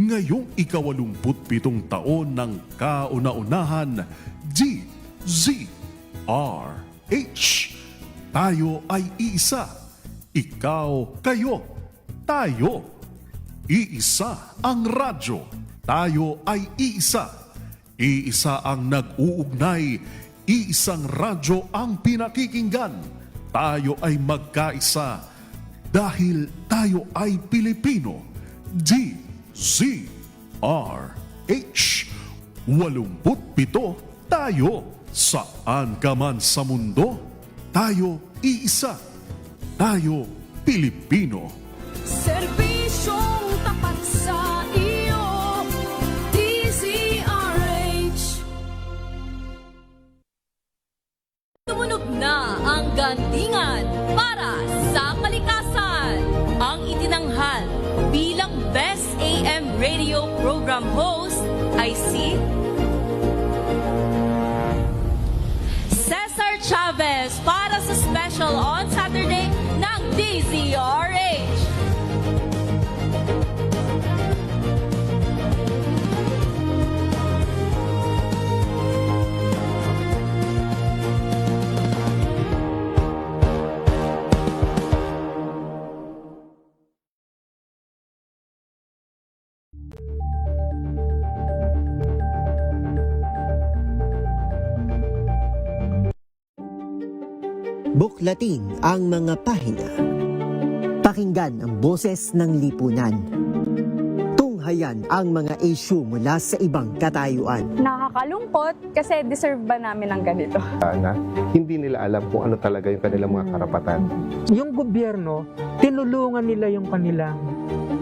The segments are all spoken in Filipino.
ngayong ika-87 taon ng kauna-unahan DZRH. Tayo ay iisa, ikaw, kayo, tayo. Iisa ang radyo, tayo ay iisa. Iisa ang nag-uugnay, iisang radyo ang pinakikinggan. Tayo ay magkaisa dahil tayo ay Pilipino. DZRH 87 tayo. Saan ka man sa mundo, tayo iisa. Tayo Pilipino. Serbisyong tapat sa iyo, DZRH. Tumunog na ang gandingan para sa kalikasan. Ang itinanghal bilang Best AM Radio Program Host ay si Cesar Chavez para sa special on Saturday ng DZRH. Buklatin ang mga pahina. Pakinggan ang boses ng lipunan. Tunghayan ang mga issue mula sa ibang katayuan. Nakakalungkot kasi deserve ba namin ng ganito? Na hindi nila alam kung ano talaga yung kanilang mga karapatan. Yung gobyerno, tinulungan nila yung kanilang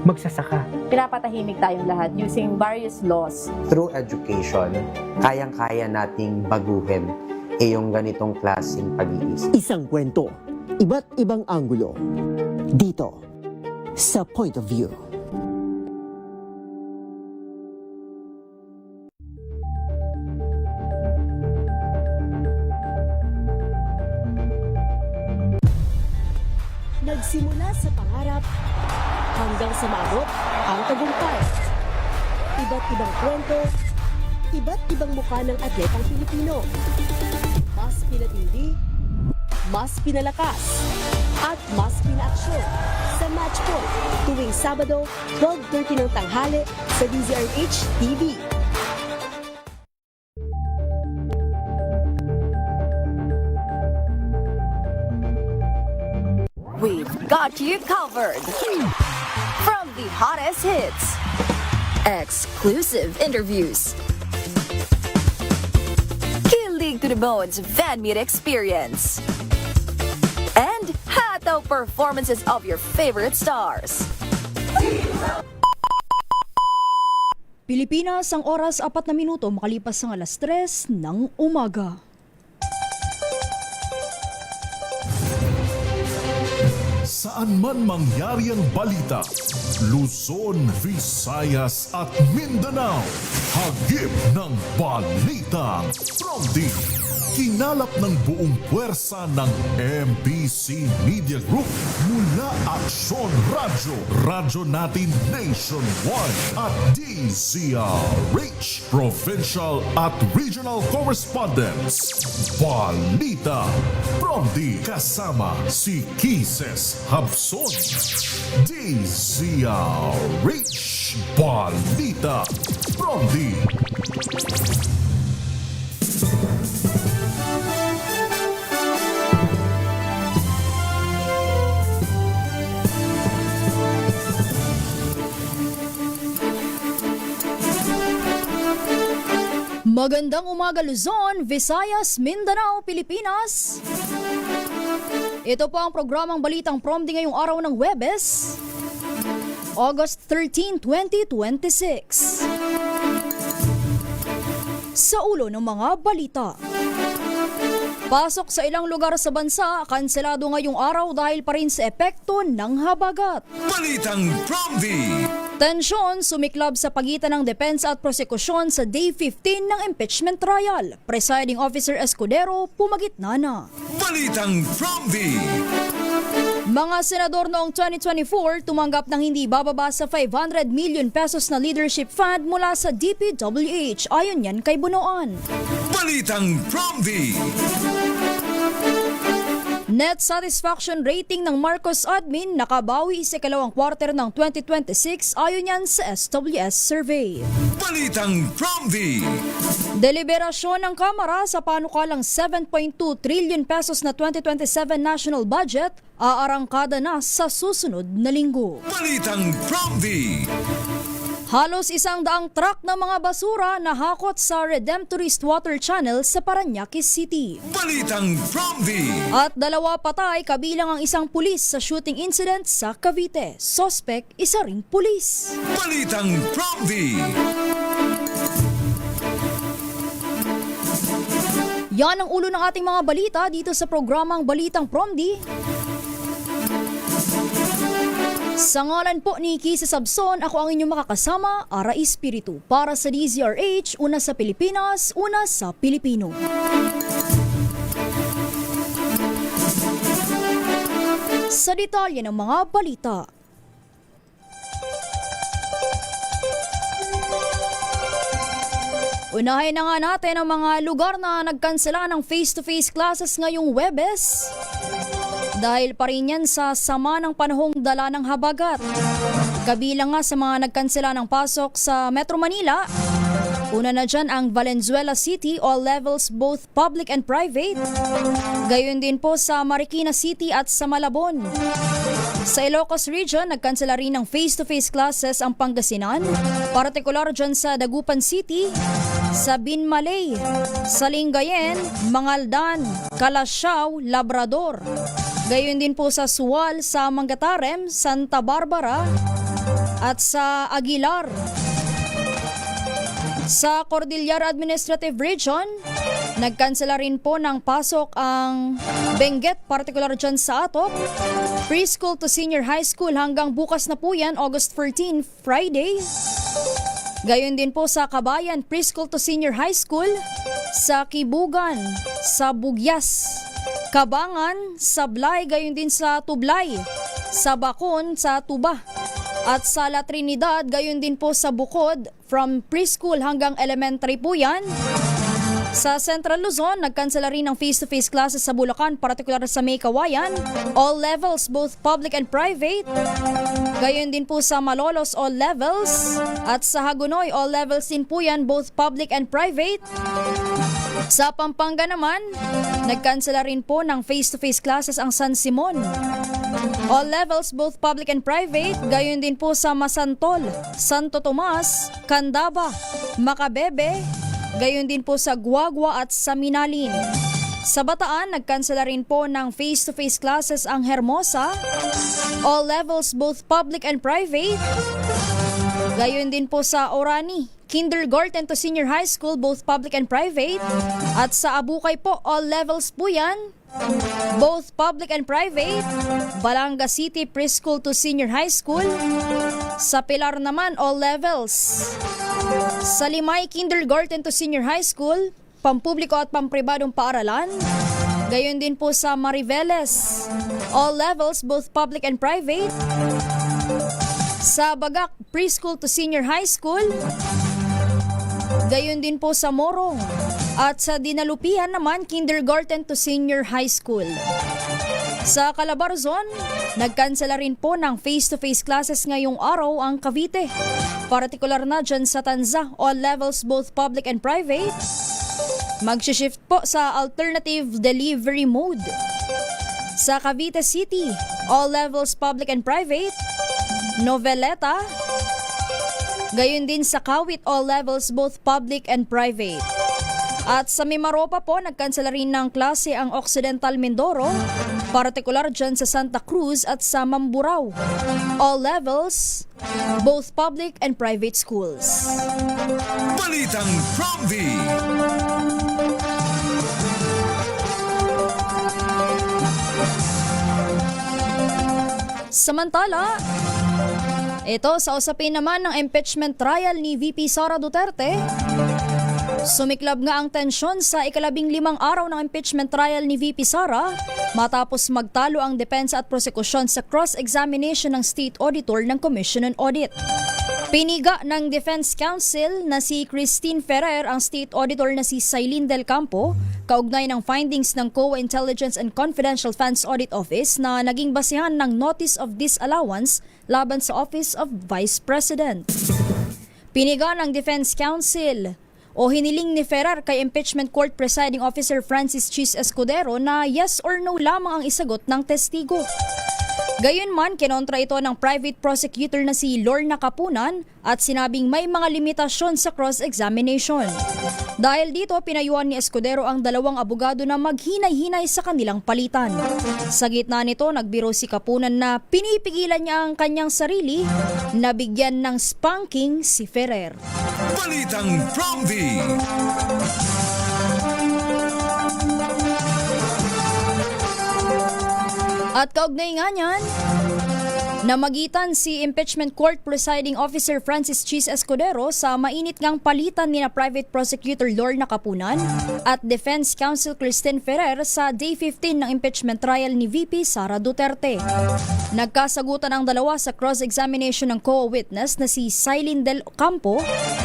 magsasaka. Pinapatahimik tayong lahat using various laws. Through education, kayang-kaya nating baguhin yung ganitong klaseng pag-iisip. Isang kwento, iba't ibang anggulo. Dito, sa Point of View. Nagsimula sa pangarap hanggang sa maabot ang tagumpay. Iba't ibang kwento, iba't ibang mukha ng atletang Pilipino. Mas pinatindi, mas pinalakas, at mas pinaaksyon sa Match Point tuwing Sabado, 12:30 ng tanghali sa DZRH TV. We've got you covered. From the hottest hits, exclusive interviews, kilig to the bones fan meet experience, and hataw performances of your favorite stars. Pilipinas, ang oras 4 na minuto makalipas ng alas 3 ng umaga. Saan man mangyari ang balita, Luzon, Visayas at Mindanao, hagip ng balita. Pronti, kinalap ng buong puwersa ng MBC Media Group mula Aksyon Radyo, radyo natin nationwide at DZRH, provincial at regional correspondents. Balita Pronti kasama si Kises Habson. DZRH Balita Pronti. Magandang umaga Luzon, Visayas, Mindanao, Pilipinas. Ito po ang programang Balitang Promdi ngayong araw ng Huwebes, August 13, 2026. Sa ulo ng mga balita. Pasok sa ilang lugar sa bansa, kanselado ngayong araw dahil pa rin sa epekto ng habagat. Balitang Promdi. Tensyon sumiklab sa pagitan ng depensa at prosekusyon sa Day 15 ng impeachment trial. Presiding Officer Escudero pumagitna na. Balitang Promdi. Mga senador noong 2024 tumanggap ng hindi bababa sa 500 million pesos na leadership fund mula sa DPWH. Ayon yan kay Bunoan. Balitang Promdi. Net satisfaction rating ng Marcos admin nakabawi sa ikalawang quarter ng 2026 ayon yan sa SWS survey. Balitang Promdi. Deliberasyon ng Kamara sa panukalang 7.2 trillion pesos na 2027 national budget aarangkada na sa susunod na linggo. Balitang Promdi. Halos 100 truck ng mga basura nahakot sa Redemptorist Water Channel sa Parañaque City. Balitang Promdi. At 2 patay kabilang ang isang pulis sa shooting incident sa Cavite. Sospek, isa ring pulis. Balitang Promdi. Yan ang ulo ng ating mga balita dito sa programang Balitang Promdi. Sa ngalan po ni Kisa Sabson, ako ang inyong makakasama, Ara Espiritu. Para sa DZRH, una sa Pilipinas, una sa Pilipino. Sa detalye ng mga balita. Unahin na nga natin ang mga lugar na nagkansela ng face-to-face classes ngayong Huwebes. Dahil pa rin yan sa sama ng panahong dala ng habagat. Kabilang nga sa mga nagkansela ng pasok sa Metro Manila, una na dyan ang Valenzuela City, all levels both public and private. Gayon din po sa Marikina City at sa Malabon. Sa Ilocos Region, nagkansela rin ng face-to-face classes ang Pangasinan, partikular dyan sa Dagupan City, sa Binmalay, sa Lingayen, Mangaldan, Calasiao, Labrador. Gayon din po sa Suwal, sa Mangatarem, Santa Barbara at sa Aguilar. Sa Cordillera Administrative Region, nagkansela rin po ng pasok ang Benguet, partikular dyan sa Atok. Preschool to Senior High School hanggang bukas na po yan, August 14, Friday. Gayon din po sa Kabayan, Preschool to Senior High School, sa Kibugan, sa Bugyas, Kabangan, Sablay, gayon din sa Tublay, sa Bacon, sa Tuba, at sa La Trinidad, gayon din po sa Bukod, from preschool hanggang elementary po yan. Sa Central Luzon, nagkansela rin ng face-to-face classes sa Bulacan, partikular sa May Kawayan, all levels, both public and private. Gayon din po sa Malolos, all levels, at sa Hagonoy, all levels din po yan, both public and private. Sa Pampanga naman, nagkansela rin po ng face-to-face classes ang San Simon. All levels, both public and private. Gayon din po sa Masantol, Santo Tomas, Candaba, Macabebe. Gayon din po sa Guagua at sa Minalin. Sa Bataan, nagkansela rin po ng face-to-face classes ang Hermosa. All levels, both public and private. Gayon din po sa Orani, kindergarten to senior high school, both public and private. At sa Abukay po, all levels po yan, both public and private. Balanga City, preschool to senior high school. Sa Pilar naman, all levels. Sa Limay, kindergarten to senior high school, pampubliko at pampribadong paaralan. Gayon din po sa Mariveles, all levels, both public and private. Sa Bagak, preschool to senior high school. Gayon din po sa Morong. At sa Dinalupihan naman, kindergarten to senior high school. Sa Calabarzon, nagkansela rin po ng face-to-face classes ngayong araw ang Cavite. Partikular na dyan sa Tanza, all levels, both public and private. Mag-shift po sa alternative delivery mode. Sa Cavite City, all levels, public and private. Noveleta. Gayon din sa Kawit, all levels, both public and private. At sa Mimaropa po, nagkansela rin ng klase ang Occidental Mindoro, partikular dyan sa Santa Cruz at sa Mamburao. All levels, both public and private schools. Balitang Promdi. Samantala, ito sa usapin naman ng impeachment trial ni VP Sara Duterte, Sumiklab nga ang tensyon sa ika-15 araw ng impeachment trial ni VP Sara matapos magtalo ang depensa at prosekusyon sa cross-examination ng State Auditor ng Commission on Audit. Piniga ng Defense Counsel na si Christine Ferrer ang State Auditor na si Sailin Del Campo kaugnay ng findings ng COA Intelligence and Confidential Funds Audit Office na naging basihan ng Notice of Disallowance laban sa Office of Vice President. Piniga ng Defense Counsel o hiniling ni Ferrer kay Impeachment Court Presiding Officer Francis Chis Escudero na yes or no lamang ang isagot ng testigo. Gayunman, kinontra ito ng private prosecutor na si Lorna Kapunan at sinabing may mga limitasyon sa cross-examination. Dahil dito, pinayuhan ni Escudero ang 2 abogado na maghinay-hinay sa kanilang palitan. Sa gitna nito, nagbiro si Kapunan na pinipigilan niya ang kanyang sarili na bigyan ng spanking si Ferrer. Balitang Promdi. At kaugnay nga niyan, namagitan si Impeachment Court Presiding Officer Francis Chis Escudero sa mainit ngang palitan ni na Private Prosecutor Lorna Kapunan at Defense Counsel Christine Ferrer sa Day 15 ng impeachment trial ni VP Sara Duterte. Nagkasagutan ang dalawa sa cross-examination ng COA witness na si Sailin Del Campo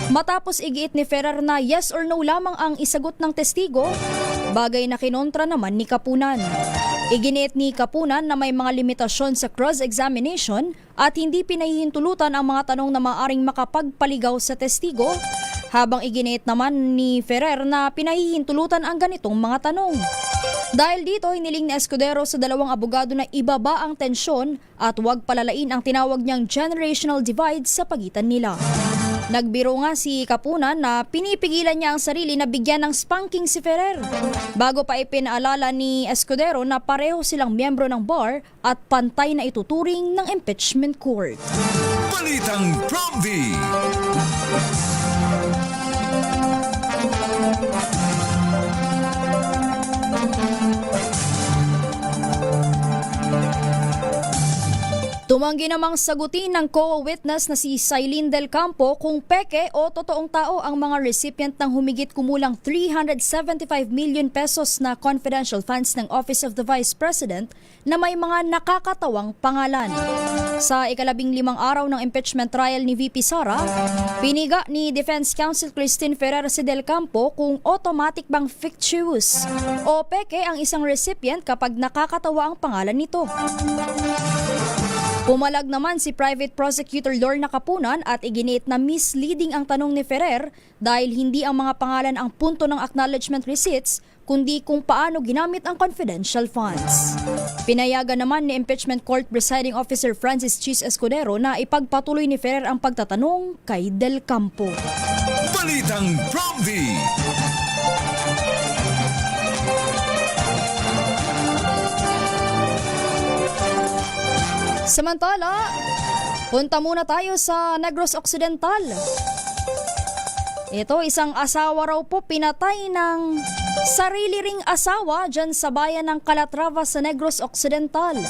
matapos igiit ni Ferrer na yes or no lamang ang isagot ng testigo, bagay na kinontra naman ni Kapunan. Iginiit ni Kapunan na may mga limitasyon sa cross-examination at hindi pinahihintulutan ang mga tanong na maaaring makapagpaligaw sa testigo, habang iginiit naman ni Ferrer na pinahihintulutan ang ganitong mga tanong. Dahil dito, hiniling ni Escudero sa 2 abogado na ibaba ang tensyon at huwag palalain ang tinawag niyang generational divide sa pagitan nila. Nagbiro nga si Kapunan na pinipigilan niya ang sarili na bigyan ng spanking si Ferrer. Bago pa ipinaalala ni Escudero na pareho silang miyembro ng bar at pantay na ituturing ng impeachment court. Balitang Promdi. Tumanggi namang sagutin ng COA witness na si Sailin Del Campo kung peke o totoong tao ang mga recipient ng humigit kumulang 375 million pesos na confidential funds ng Office of the Vice President na may mga nakakatawang pangalan. Sa ika-15 araw ng impeachment trial ni VP Sara, piniga ni Defense Counsel Christine Ferrer si Del Campo kung automatic bang fictitious o peke ang isang recipient kapag nakakatawa ang pangalan nito. Pumalag naman si Private Prosecutor Lorna Kapunan at iginiit na misleading ang tanong ni Ferrer dahil hindi ang mga pangalan ang punto ng acknowledgement receipts kundi kung paano ginamit ang confidential funds. Pinayagan naman ni Impeachment Court Presiding Officer Francis Chis Escudero na ipagpatuloy ni Ferrer ang pagtatanong kay Del Campo. Balitang Promdi. Samantala, punta muna tayo sa Negros Occidental. Ito, isang asawa raw po pinatay ng sarili ring asawa dyan sa bayan ng Calatrava sa Negros Occidental.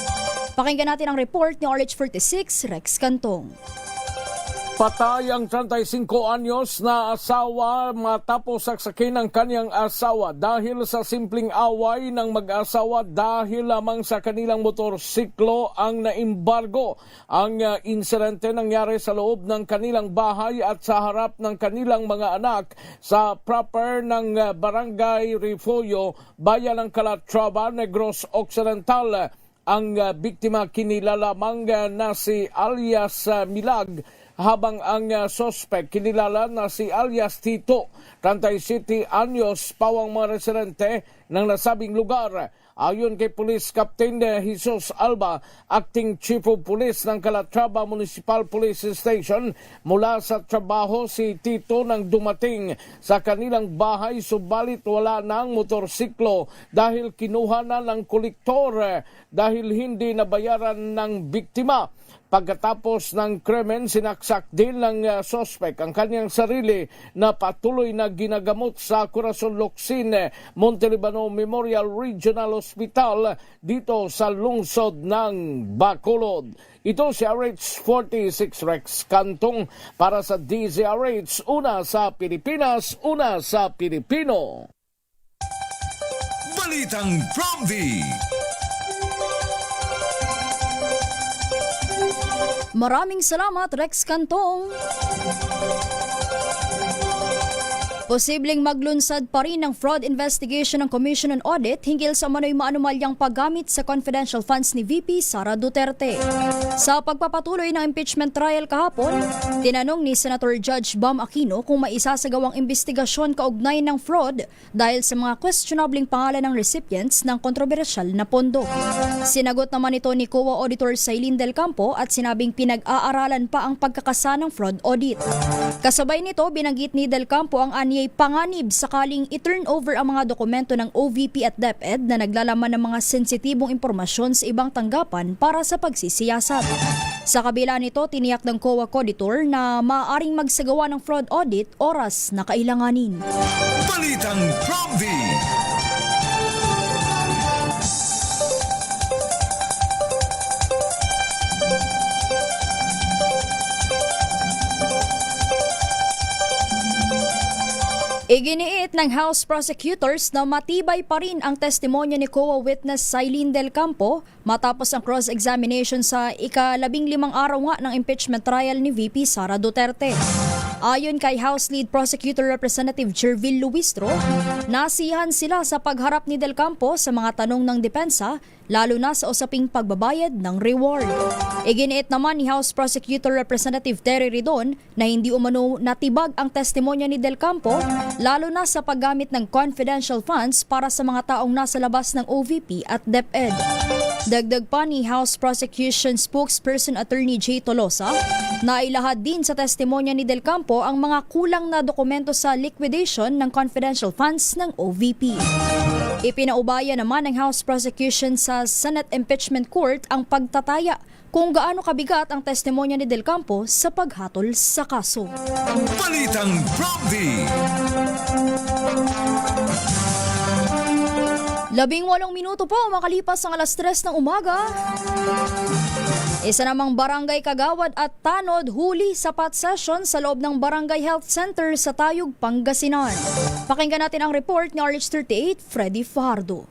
Pakinggan natin ang report ni RH46 Rex Cantong. Patay ang 35 anyos na asawa matapos saksakin ng kanyang asawa dahil sa simpleng away ng mag-asawa dahil lamang sa kanilang motorsiklo ang naimbargo. Ang insidente nangyari sa loob ng kanilang bahay at sa harap ng kanilang mga anak sa proper ng Barangay Refugio, bayan ng Calatrava, Negros Occidental. Ang biktima kinilala lamang na si alias Milag, habang ang suspect kinilala na si alias Tito, 37 anyos, pawang mga residente ng nasabing lugar. Ayon kay Police Captain Jesus Alba, Acting Chief of Police ng Calatrava Municipal Police Station, mula sa trabaho si Tito nang dumating sa kanilang bahay, subalit wala na ang motorsiklo dahil kinuha na ng kolektor dahil hindi nabayaran ng biktima. Pagkatapos ng krimen, sinaksak din ng suspect ang kanyang sarili na patuloy na ginagamot sa Corazon Locsin Montelibano Memorial Regional Hospital dito sa lungsod ng Bacolod. Ito si RH46 Rex Cantong para sa DZRH, una sa Pilipinas, una sa Pilipino. Balitang Promdi. Maraming salamat, Rex Cantong. Posibleng maglunsad pa rin ng fraud investigation ng Commission on Audit hinggil sa manoy maanumalyang paggamit sa confidential funds ni VP Sara Duterte. Sa pagpapatuloy ng impeachment trial kahapon, tinanong ni Senator Judge Bam Aquino kung may isasagawang investigasyon kaugnay ng fraud dahil sa mga questionabling pangalan ng recipients ng kontrobersyal na pondo. Sinagot naman ito ni COA Auditor Sailin Del Campo at sinabing pinag-aaralan pa ang pagkakasa ng fraud audit. Kasabay nito, binanggit ni Del Campo ang anyay panganib sakaling i-turn over ang mga dokumento ng OVP at DepEd na naglalaman ng mga sensitibong impormasyon sa ibang tanggapan para sa pagsisiyasat. Sa kabila nito, tiniyak ng COA Auditor na maaaring magsagawa ng fraud audit oras na kailanganin. Balitang Promdi. Iginiit ng House Prosecutors na matibay pa rin ang testimonya ni COA witness Sailin Del Campo matapos ang cross-examination sa ika-15 araw nga ng impeachment trial ni VP Sara Duterte. Ayon kay House Lead Prosecutor Representative Jervil Luistro, nasiyahan sila sa pagharap ni Del Campo sa mga tanong ng depensa, lalo na sa usaping pagbabayad ng reward. Iginiit naman ni House Prosecutor Representative Terry Ridon na hindi umano natibag ang testimonya ni Del Campo, lalo na sa paggamit ng confidential funds para sa mga taong nasa labas ng OVP at DepEd. Dagdag pa ni House Prosecution Spokesperson Attorney J. Tolosa na ilahad din sa testimonya ni Del Campo ang mga kulang na dokumento sa liquidation ng confidential funds ng OVP. Ipinaubaya naman ng House Prosecution sa Senate Impeachment Court ang pagtataya kung gaano kabigat ang testimonya ni Del Campo sa paghatol sa kaso. Balitang Promdi. 18 minuto po makalipas ang alas 3 ng umaga. Isa namang barangay Kagawad at Tanod huli sa PAT session sa loob ng Barangay Health Center sa Tayug, Pangasinan. Pakinggan natin ang report ni RH38, Freddy Fajardo.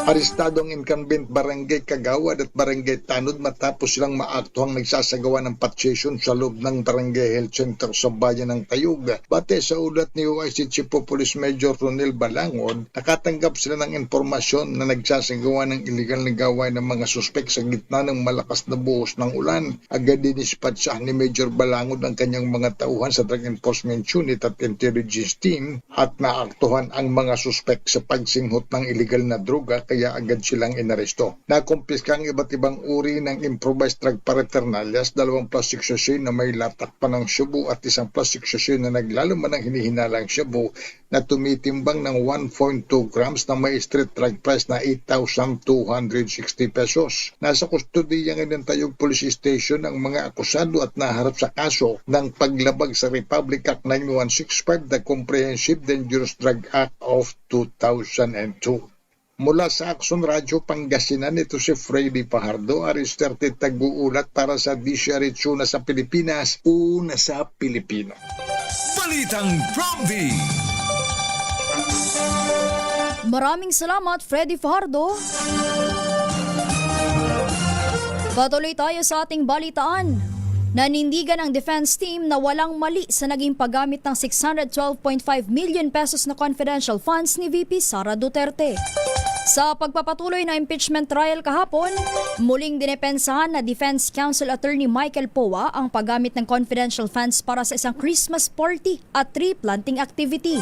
Arestado ang incumbent Barangay Kagawad at Barangay Tanod matapos silang maaktuhang nagsasagawa ng PAT session sa loob ng Barangay Health Center sa bayan ng Tayug. Bate sa ulat ni OIC Chief of Police Major Ronel Balangod, nakatanggap sila ng impormasyon na nagsasagawa ng iligal na gawain ng mga suspek sa gitna ng malakas na buhos ng ulan. Agad dinispatsa ni Major Balangod ang kanyang mga tauhan sa Drug Enforcement Unit at Intelligence Team at naaktuhan ang mga suspek sa pagsinghot ng iligal na droga kaya agad silang inaresto. Nakumpiska ang iba't ibang uri ng improvised drug paraphernalia, 2 plastic sachet na may latak pa ng shabu at 1 plastic sachet na naglalaman ng hinihinalang shabu na tumitimbang ng 1.2 grams na may street drug price na 8,260 pesos. Nasa kustodiya ngayon ng Tayug Police Station ang mga akusado at naharap sa kaso ng paglabag sa Republic Act 9165, the Comprehensive Dangerous Drug Act of 2002. Mula sa Action Radio Pangasinan, ito si Freddy Fajardo, RH38 tag-uulat para sa DZRH, una sa Pilipinas, una sa Pilipino. Balitang Promdi. Maraming salamat, Freddy Fajardo. Patuloy tayo sa ating balitaan. Nanindigan ang defense team na walang mali sa naging paggamit ng 612.5 million pesos na confidential funds ni VP Sara Duterte. Sa pagpapatuloy ng impeachment trial kahapon, muling dinepensahan na Defense Counsel Attorney Michael Poa ang paggamit ng confidential funds para sa isang Christmas party at tree planting activity.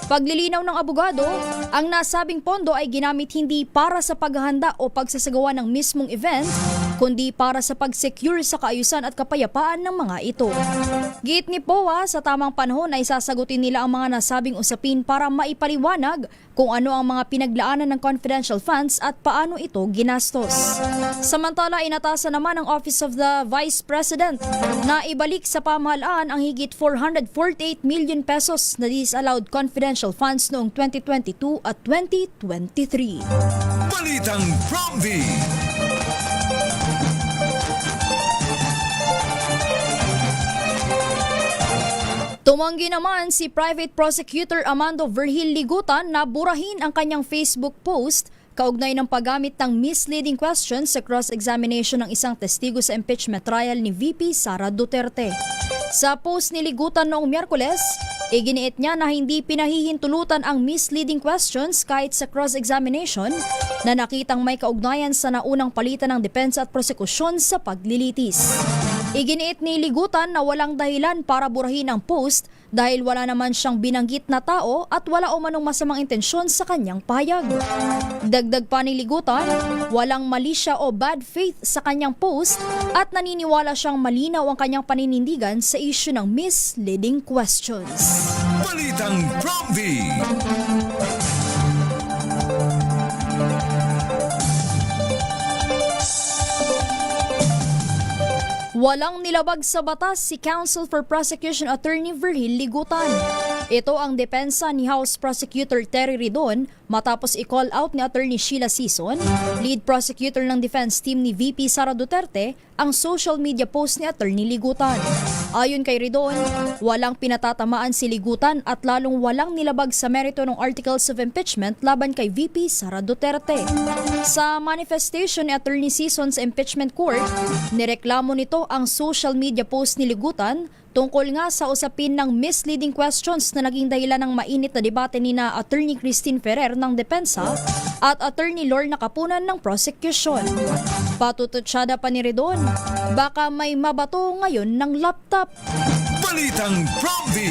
Paglilinaw ng abogado, ang nasabing pondo ay ginamit hindi para sa paghahanda o pagsasagawa ng mismong event, kundi para sa pag-secure sa kaayusan at kapayapaan ng mga ito. Giit ni Poa, sa tamang panahon ay sasagutin nila ang mga nasabing usapin para maipaliwanag kung ano ang mga pinaglaanan ng confidential funds at paano ito ginastos. Samantala, inatasan naman ng Office of the Vice President na ibalik sa pamahalaan ang higit 448 million pesos na disallowed confidential funds noong 2022 at 2023. Balitang Promdi. Tumanggi naman si Private Prosecutor Amando Virgil Ligutan na burahin ang kanyang Facebook post kaugnay ng paggamit ng misleading questions sa cross-examination ng isang testigo sa impeachment trial ni VP Sara Duterte. Sa post ni Ligutan noong Miyerkules, iginiit niya na hindi pinahihintulutan ang misleading questions kahit sa cross-examination na nakitang may kaugnayan sa naunang palitan ng depensa at prosekusyon sa paglilitis. Iginiit ni Ligutan na walang dahilan para burahin ang post dahil wala naman siyang binanggit na tao at wala umanong masamang intensyon sa kanyang pahayag. Dagdag pa ni Ligutan, walang mali siya o bad faith sa kanyang post at naniniwala siyang malinaw ang kanyang paninindigan sa issue ng misleading questions. Balitang Promdi. Walang nilabag sa batas si Counsel for Prosecution Attorney Virgil Ligutan. Ito ang depensa ni House Prosecutor Terry Ridon matapos i-call out ni Attorney Sheila Sison, lead prosecutor ng defense team ni VP Sara Duterte, ang social media post ni Attorney Ligutan. Ayon kay Ridon, walang pinatatamaan si Ligutan at lalong walang nilabag sa merito ng articles of impeachment laban kay VP Sara Duterte. Sa manifestation ni Attorney Sison sa impeachment court, nireklamo nito ang social media post ni Ligutan tungkol nga sa usapin ng misleading questions na naging dahilan ng mainit na debate ni na Attorney Christine Ferrer ng depensa at Attorney Lorna Kapunan ng prosecution. Patututsyada pa ni Ridon, baka may mabato ngayon ng laptop. Balitang Promdi.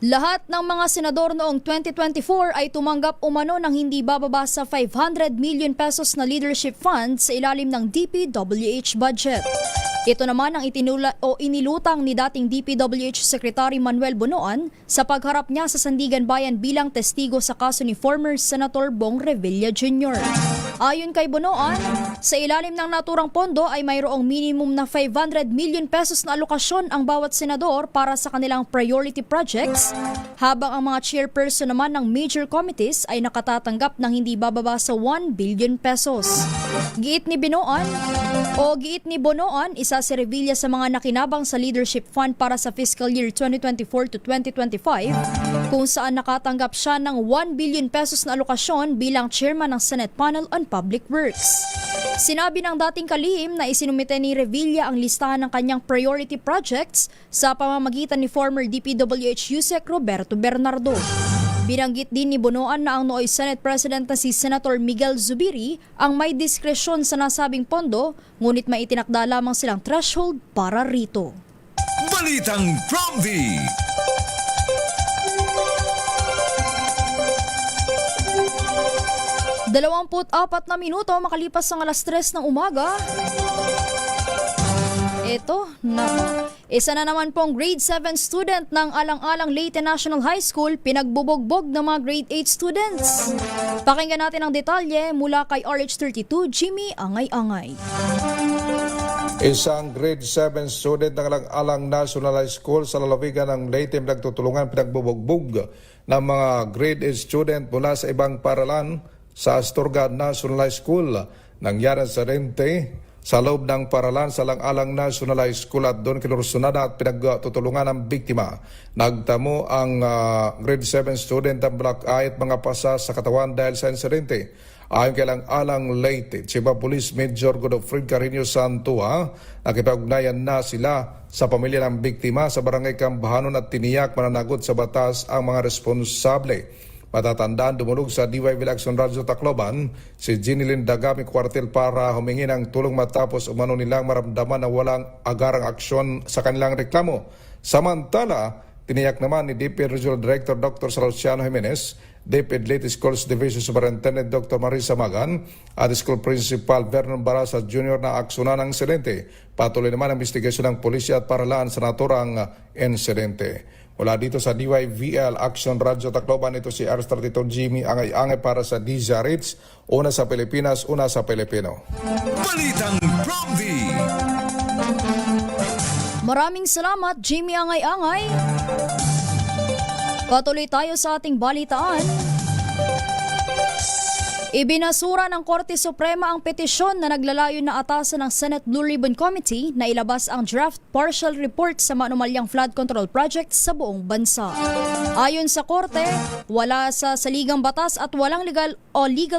Lahat ng mga senador noong 2024 ay tumanggap umano ng hindi bababa sa 500 million pesos na leadership fund sa ilalim ng DPWH budget. Ito naman ang inilutang ni dating DPWH Secretary Manuel Bonoan sa pagharap niya sa Sandigan Bayan bilang testigo sa kaso ni former Senator Bong Revilla Jr. Ayon kay Bonoan, sa ilalim ng naturang pondo ay mayroong minimum na 500 million pesos na alokasyon ang bawat senador para sa kanilang priority projects, habang ang mga chairperson naman ng major committees ay nakatatanggap ng hindi bababa sa 1 billion pesos. Giit ni Bonoan, isa si Revilla sa mga nakinabang sa leadership fund para sa fiscal year 2024 to 2025, kung saan nakatanggap siya ng 1 billion pesos na alokasyon bilang chairman ng Senate Panel on Public Works. Sinabi ng dating kalihim na isinumite ni Revilla ang listahan ng kanyang priority projects sa pamamagitan ni former DPWH Yusek Roberto Bernardo. Binanggit din ni Bonoan na ang nooy Senate President na si Senator Miguel Zubiri ang may diskresyon sa nasabing pondo, ngunit may itinakda lamang silang threshold para rito. Balitang Promdi. Dalawamput-apat na minuto makalipas ang alas 3 ng umaga. Isa na naman pong grade 7 student ng Alang-Alang Leyte National High School pinagbubogbog ng mga grade 8 students. Pakinggan natin ang detalye mula kay RH32 Jimmy Angay-Angay. Isang grade 7 student ng Alang-Alang National High School sa lalawigan ng Leyte nagtutulungan pinagbubogbog ng mga grade 8 student mula sa ibang paralan sa Astorga National High School. Nangyari sa Rente sa loob ng paralan sa Alang-Alang National High School at doon kinursunada at pinagtutulungan ng biktima. Nagtamo ang grade 7 student ang black eye at mga pasa sa katawan dahil sa insidente. Ayon kay Alang-Alang Leyte, Chief of Police Major Godofred Carino Santua, nakipag-ugnayan na sila sa pamilya ng biktima sa barangay Cambahanon at tiniyak mananagot sa batas ang mga responsable. Matatandaan, dumulog sa DYV Action Radio Tacloban si Ginilyn Dagami Cuartel para humingi ng tulong matapos umano nilang maramdaman na walang agarang aksyon sa kanilang reklamo. Samantala, Tiniyak naman ni DepEd Regional Director Dr. Salustiano Jimenez, DepEd Leyte Schools Division Superintendent Dr. Marisa Magan at School Principal Vernon Barasa Jr. na aksyonan ng insidente. Patuloy naman ang investigasyon ng pulisya at paralaan sa naturang insidente. Mula dito sa DYVL Action Radyo Tacloban, ito si R32 Jimmy Angay-Angay para sa DZRH, una sa Pilipinas, una sa Pilipino. Balitang Prompty. Maraming salamat, Jimmy Angay-Angay. Patuloy tayo sa ating balitaan. Ibinasura ng Korte Suprema ang petisyon na naglalayon na atasan ng Senate Blue Ribbon Committee na ilabas ang draft partial report sa manumalyang flood control project sa buong bansa. Ayon sa Korte, wala sa saligang batas at walang legal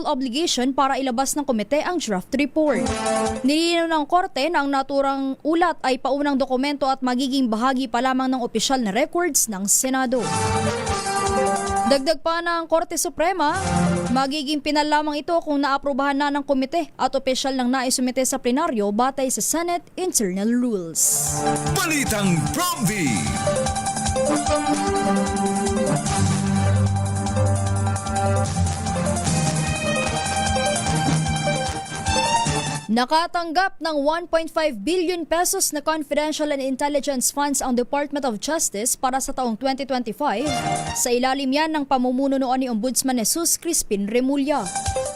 obligation para ilabas ng komite ang draft report. Nilinaw ng Korte na ang naturang ulat ay paunang dokumento at magiging bahagi pa lamang ng opisyal na records ng Senado. Dagdag pa ng Korte Suprema, magiging pinal lamang ito kung naaprubahan na ng komite at opisyal ng naisumite sa plenaryo batay sa Senate Internal Rules. Balitang Prompty. Nakatanggap ng 1.5 billion pesos na confidential and intelligence funds ang Department of Justice para sa taong 2025. Sa ilalim yan ng pamumuno noon ni Ombudsman Jesus Crispin Remulla.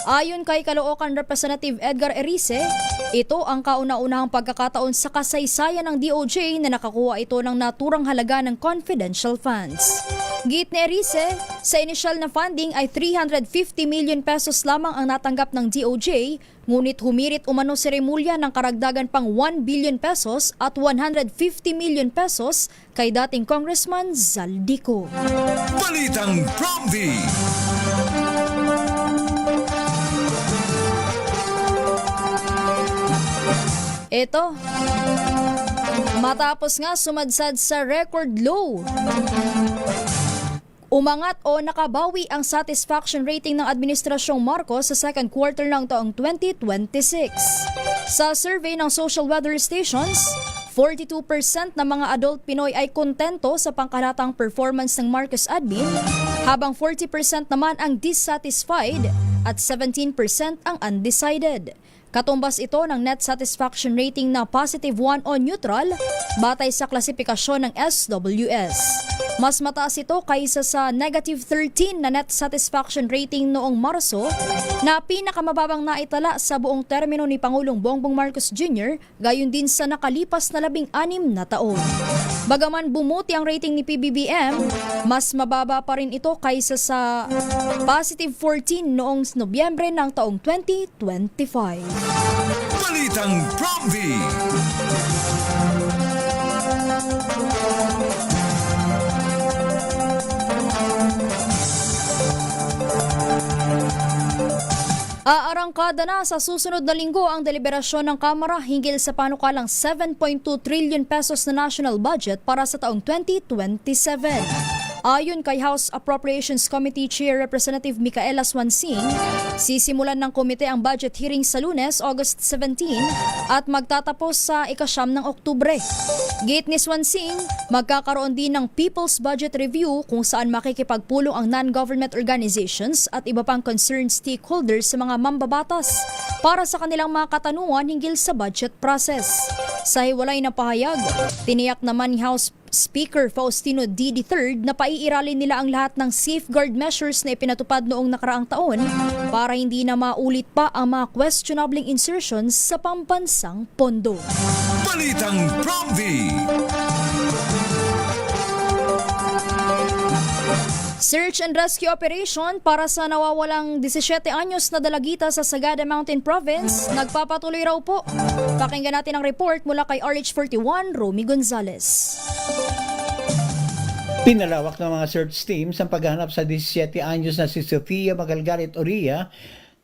Ayon kay Caloocan Representative Edgar Erice, ito ang kauna-unahang pagkakataon sa kasaysayan ng DOJ na nakakuha ito ng naturang halaga ng confidential funds. Git ni Erice, sa initial na funding ay 350 million pesos lamang ang natanggap ng DOJ, ngunit humirit umano si Remulla ng karagdagan pang 1 billion pesos at 150 million pesos kay dating Congressman Zaldico. Balitang Prompty. Ito, matapos nga sumadsad sa record low, umangat o nakabawi ang satisfaction rating ng Administrasyong Marcos sa second quarter ng taong 2026. Sa survey ng social weather stations, 42% ng mga adult Pinoy ay kontento sa pangkalatang performance ng Marcos admin, habang 40% naman ang dissatisfied at 17% ang undecided. Katumbas ito ng net satisfaction rating na positive 1 o neutral batay sa klasifikasyon ng SWS. Mas mataas ito kaysa sa negative 13 na net satisfaction rating noong Marso na pinakamababang naitala sa buong termino ni Pangulong Bongbong Marcos Jr. gayon din sa nakalipas na 16 na taon. Bagaman bumuti ang rating ni PBBM, mas mababa pa rin ito kaysa sa positive 14 noong Nobyembre ng taong 2025. Balitang Prompty. Aarangkada na sa susunod na linggo ang deliberasyon ng Kamara hinggil sa panukalang 7.2 trillion pesos na national budget para sa taong 2027. Ayon kay House Appropriations Committee Chair Representative Micaela Swansing, sisimulan ng komite ang budget hearing sa Lunes, August 17 at magtatapos sa ika-9 ng Oktubre. Gate ni Swansing, magkakaroon din ng People's Budget Review kung saan makikipagpulong ang non-government organizations at iba pang concerned stakeholders sa mga mambabatas para sa kanilang mga katanungan hinggil sa budget process. Sa hiwalay na pahayag, tiniyak naman ni House Speaker Faustino D. III na paiiralin nila ang lahat ng safeguard measures na ipinatupad noong nakaraang taon para hindi na maulit pa ang mga questionable insertions sa pambansang pondo. Balitang Prompty. Search and rescue operation para sa nawawalang 17 anyos na dalagita sa Sagada Mountain Province nagpapatuloy raw po. Pakinggan natin ang report mula kay RH41 Romy Gonzalez. Pinalawak ng mga search teams ang paghahanap sa 17 anyos na si Sofia Magalgarit Oria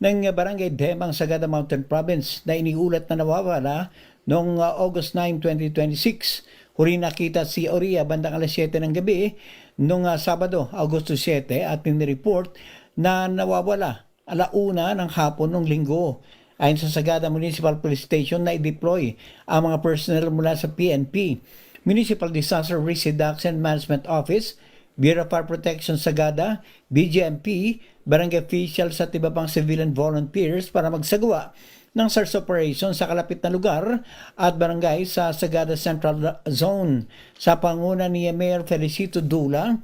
ng Barangay Demang, Sagada Mountain Province na iniulat na nawawala noong August 9, 2026. Huli nakita si Oria bandang alas 7 ng gabi noong Sabado, Agosto 7 at pinireport na nawawala alauna ng hapon ng linggo. Ayon sa Sagada Municipal Police Station na i-deploy ang mga personnel mula sa PNP. Municipal Disaster Risk Reduction Management Office, Bureau of Fire Protection Sagada, BGMP, barangay officials at iba pang civilian volunteers para magsagawa ng search operation sa kalapit na lugar at barangay sa Sagada Central Zone. Sa panguna ni Mayor Felicito Dula,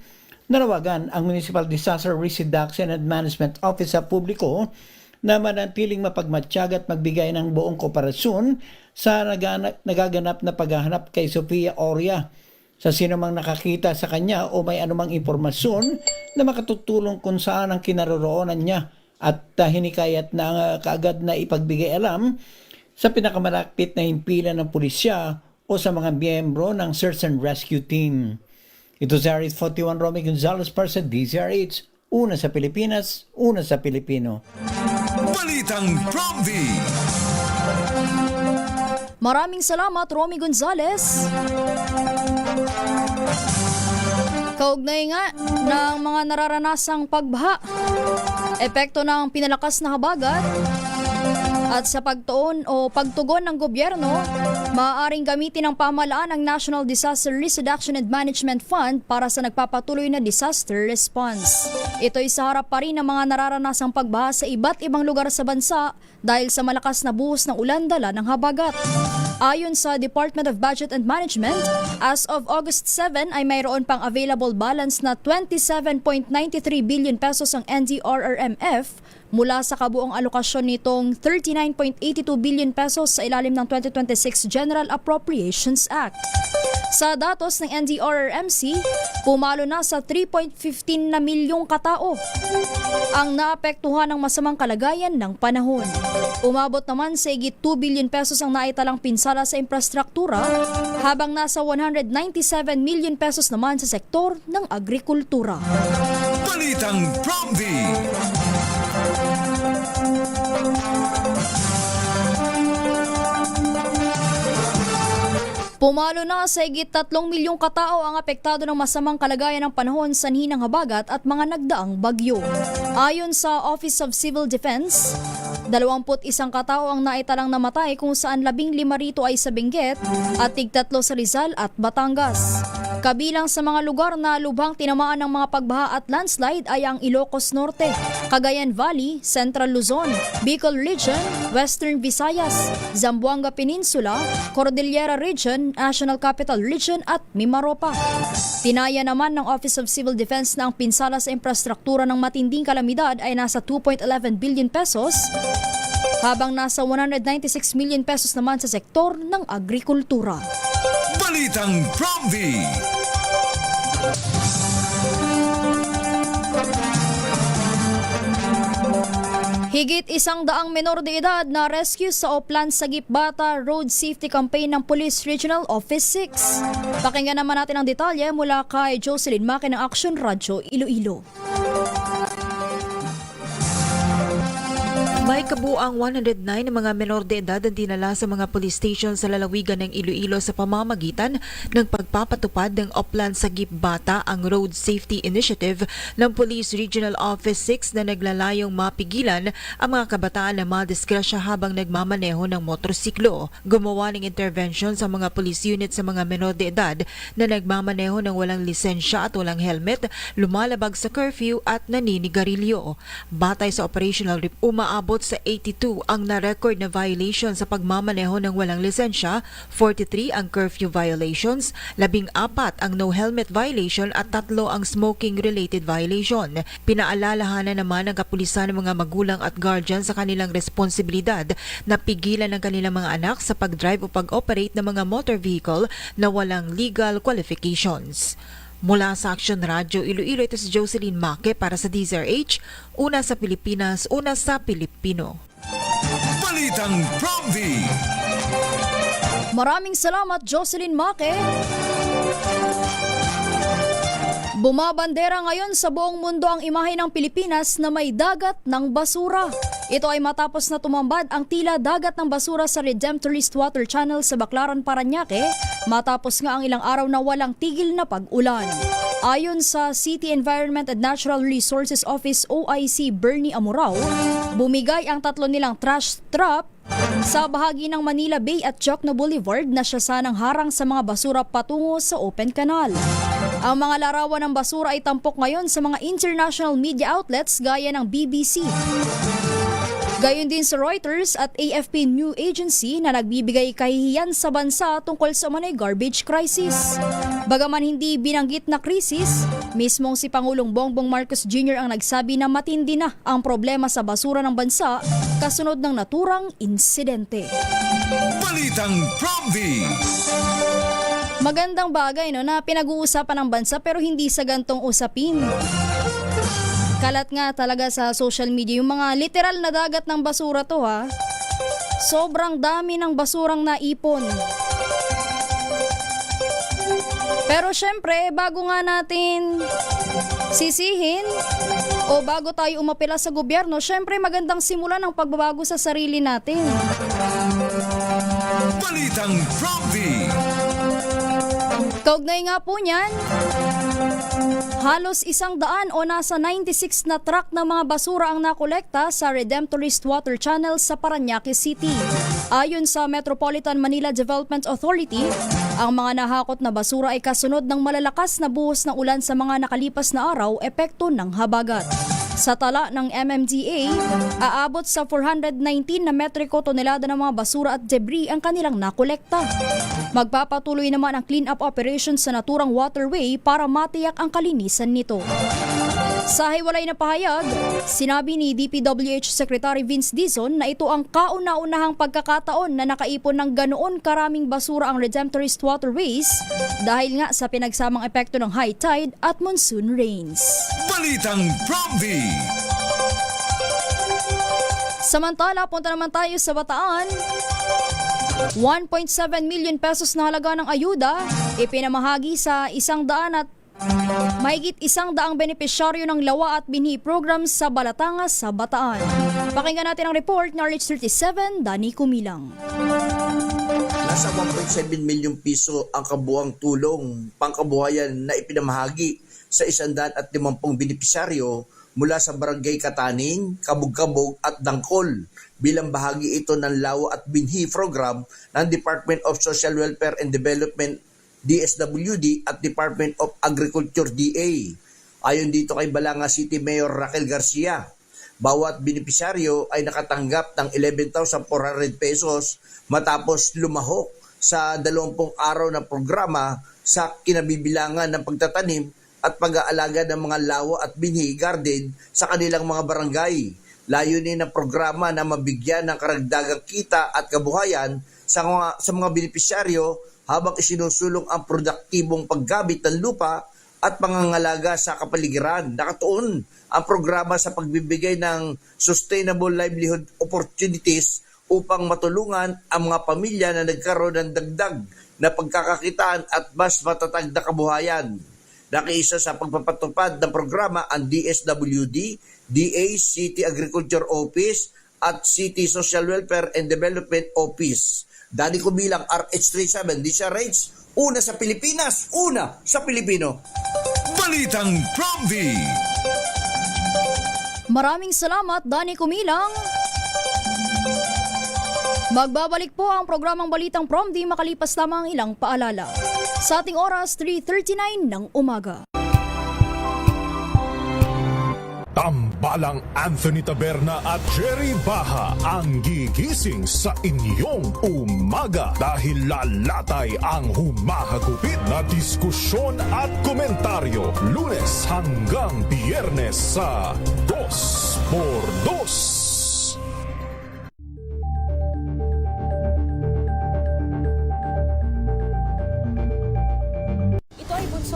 nanawagan ang Municipal Disaster Risk Reduction and Management Office sa publiko na manatiling mapagmatsyag at magbigay ng buong kooperasyon sa nagaganap na paghahanap kay Sofia Oria. Sa sino mang nakakita sa kanya o may anumang impormasyon na makatutulong kung saan ang kinaroroonan niya at hinikayat na kaagad na ipagbigay alam sa pinakamalapit na himpilan ng pulisya o sa mga miyembro ng Search and Rescue Team. Ito si Aris 41 Romy Gonzalez para sa DZRH, una sa Pilipinas, una sa Pilipino. Balitang Promdi. Maraming salamat, Romy Gonzalez. Kaugnay nga ng mga nararanasang pagbaha, epekto ng pinalakas na habagat, at sa pagtugon ng gobyerno, maaaring gamitin ng pamahalaan ang National Disaster Risk Reduction and Management Fund para sa nagpapatuloy na disaster response. Ito'y sa harap pa rin ng mga nararanasang pagbaha sa iba't ibang lugar sa bansa dahil sa malakas na buhos ng ulan dala ng habagat. Ayon sa Department of Budget and Management, as of August 7 ay mayroon pang available balance na 27.93 billion pesos ang NDRRMF mula sa kabuong alokasyon nitong 39.82 billion pesos sa ilalim ng 2026 General Appropriations Act. Sa datos ng NDRRMC, pumalo na sa 3.15 na milyong katao ang naapektuhan ng masamang kalagayan ng panahon. Umabot naman sa higit 2 billion pesos ang naitalang pinsala sa infrastruktura, habang nasa 197 million pesos naman sa sektor ng agrikultura. Balitang Promdi. Pumalo na sa higit 3 milyong katao ang apektado ng masamang kalagayan ng panahon sa hinang habagat at mga nagdaang bagyo. Ayon sa Office of Civil Defense, 21 katao ang naitalang namatay kung saan 15 rito ay sa Benguet at 3 sa Rizal at Batangas. Kabilang sa mga lugar na lubhang tinamaan ng mga pagbaha at landslide ay ang Ilocos Norte, Cagayan Valley, Central Luzon, Bicol Region, Western Visayas, Zamboanga Peninsula, Cordillera Region, National Capital Region at Mimaropa. Tinaya naman ng Office of Civil Defense na ang pinsala sa infrastruktura ng matinding kalamidad ay nasa 2.11 billion pesos, habang nasa 196 million pesos naman sa sektor ng agrikultura. Balitang Promdi. Higit 100 menor de edad na rescue sa Oplan Sagip Bata Road Safety Campaign ng Police Regional Office 6. Pakinggan naman natin ang detalye mula kay Jocelyn Maki ng Action Radio Iloilo. May kabuang 109 na mga menor de edad ang dinala sa mga police station sa lalawigan ng Iloilo sa pamamagitan ng pagpapatupad ng Oplan Sagip Bata, ang Road Safety Initiative ng Police Regional Office 6 na naglalayong mapigilan ang mga kabataan na madisgrasya habang nagmamaneho ng motorsiklo. Gumawa ng intervention sa mga police unit sa mga menor de edad na nagmamaneho ng walang lisensya at walang helmet, lumalabag sa curfew at naninigarilyo. Batay sa operational umaabot sa 82 ang na-record na violation sa pagmamaneho ng walang lisensya, 43 ang curfew violations, 14 ang no helmet violation at 3 ang smoking-related violation. Pinaalalahanan naman ng kapulisan ng mga magulang at guardian sa kanilang responsibilidad na pigilan ng kanilang mga anak sa pag-drive o pag-operate ng mga motor vehicle na walang legal qualifications. Mula sa Action Radio Iloilo, ito si Jocelyn Maki para sa DZRH, una sa Pilipinas, una sa Pilipino. Balitang Promdi. Maraming salamat, Jocelyn Maki. Bumabandera ngayon sa buong mundo ang imahe ng Pilipinas na may dagat ng basura. Ito ay matapos na tumambad ang tila dagat ng basura sa Redemptorist Water Channel sa Baclaran, Parañaque, matapos nga ang ilang araw na walang tigil na pag-ulan. Ayon sa City Environment and Natural Resources Office OIC Bernie Amurao, bumigay ang 3 nilang trash trap sa bahagi ng Manila Bay at Jokno Boulevard na siya sanang harang sa mga basura patungo sa open canal. Ang mga larawan ng basura ay tampok ngayon sa mga international media outlets gaya ng BBC. Gayon din sa Reuters at AFP News Agency na nagbibigay kahihiyan sa bansa tungkol sa umano'y garbage crisis. Bagaman hindi binanggit na krisis, mismong si Pangulong Bongbong Marcos Jr. ang nagsabi na matindi na ang problema sa basura ng bansa kasunod ng naturang insidente. Balitang Promdi! Magandang bagay na pinag-uusapan ng bansa pero hindi sa gantong usapin. Kalat nga talaga sa social media yung mga literal na dagat ng basura to ha. Sobrang dami ng basurang naipon. Pero syempre, bago nga natin sisihin o bago tayo umapela sa gobyerno, syempre magandang simulan ng pagbabago sa sarili natin. Balitang Promdi! Kaugnay nga po niyan, halos 100 o nasa 96 na truck ng mga basura ang nakolekta sa Redemptorist Water Channel sa Parañaque City. Ayon sa Metropolitan Manila Development Authority, ang mga nahakot na basura ay kasunod ng malalakas na buhos ng ulan sa mga nakalipas na araw, epekto ng habagat. Sa tala ng MMDA, aabot sa 419 na metriko tonelada ng mga basura at debris ang kanilang nakolekta. Magpapatuloy naman ang clean-up operations sa naturang waterway para matiyak ang kalinisan nito. Sa hiwalay na pahayag, sinabi ni DPWH Secretary Vince Dizon na ito ang kauna-unahang pagkakataon na nakaipon ng ganoon karaming basura ang Redemptorist Waterways dahil nga sa pinagsamang epekto ng high tide at monsoon rains. Balitang Promdi! Samantala, punta naman tayo sa Bataan. 1.7 million pesos na halaga ng ayuda ipinamahagi sa 100 at mahigit 100 benepisyaryo ng Lawa at Binhi program sa Balatangas sa Bataan. Pakinggan natin ang report ng RH37, Dani Kumilang. Nasa 1.7 milyong piso ang kabuang tulong pangkabuhayan na ipinamahagi sa 150 benepisyaryo mula sa Barangay Kataning, Kabog-Kabog at Dangkol bilang bahagi ito ng Lawa at Binhi program ng Department of Social Welfare and Development DSWD at Department of Agriculture DA. Ayon dito kay Balanga City Mayor Raquel Garcia, bawat benepisyaryo ay nakatanggap ng 11,400 pesos matapos lumahok sa 20 araw na programa sa kinabibilangan ng pagtatanim at pag-aalaga ng mga lawa at binhi garden sa kanilang mga barangay. Layunin ng programa na mabigyan ng karagdagang kita at kabuhayan sa mga benepisyaryo habang isinusulong ang produktibong paggamit ng lupa at pangangalaga sa kapaligiran. Nakatuon ang programa sa pagbibigay ng sustainable livelihood opportunities upang matulungan ang mga pamilya na nagkaroon ng dagdag na pagkakakitaan at mas matatag na kabuhayan. Nakiisa sa pagpapatupad ng programa ang DSWD, DA, City Agriculture Office at City Social Welfare and Development Office. Dani Kumilang, RH37, DZRH, una sa Pilipinas, una sa Pilipino. Balitang Promdi! Maraming salamat, Dani Kumilang. Magbabalik po ang programang Balitang Promdi makalipas lamang ilang paalala. Sa ating oras, 3:39 ng umaga. Tambalang Anthony Taberna at Jerry Baha ang gigising sa inyong umaga dahil lalatay ang humahagupit na diskusyon at komentaryo Lunes hanggang Biyernes sa 2x2.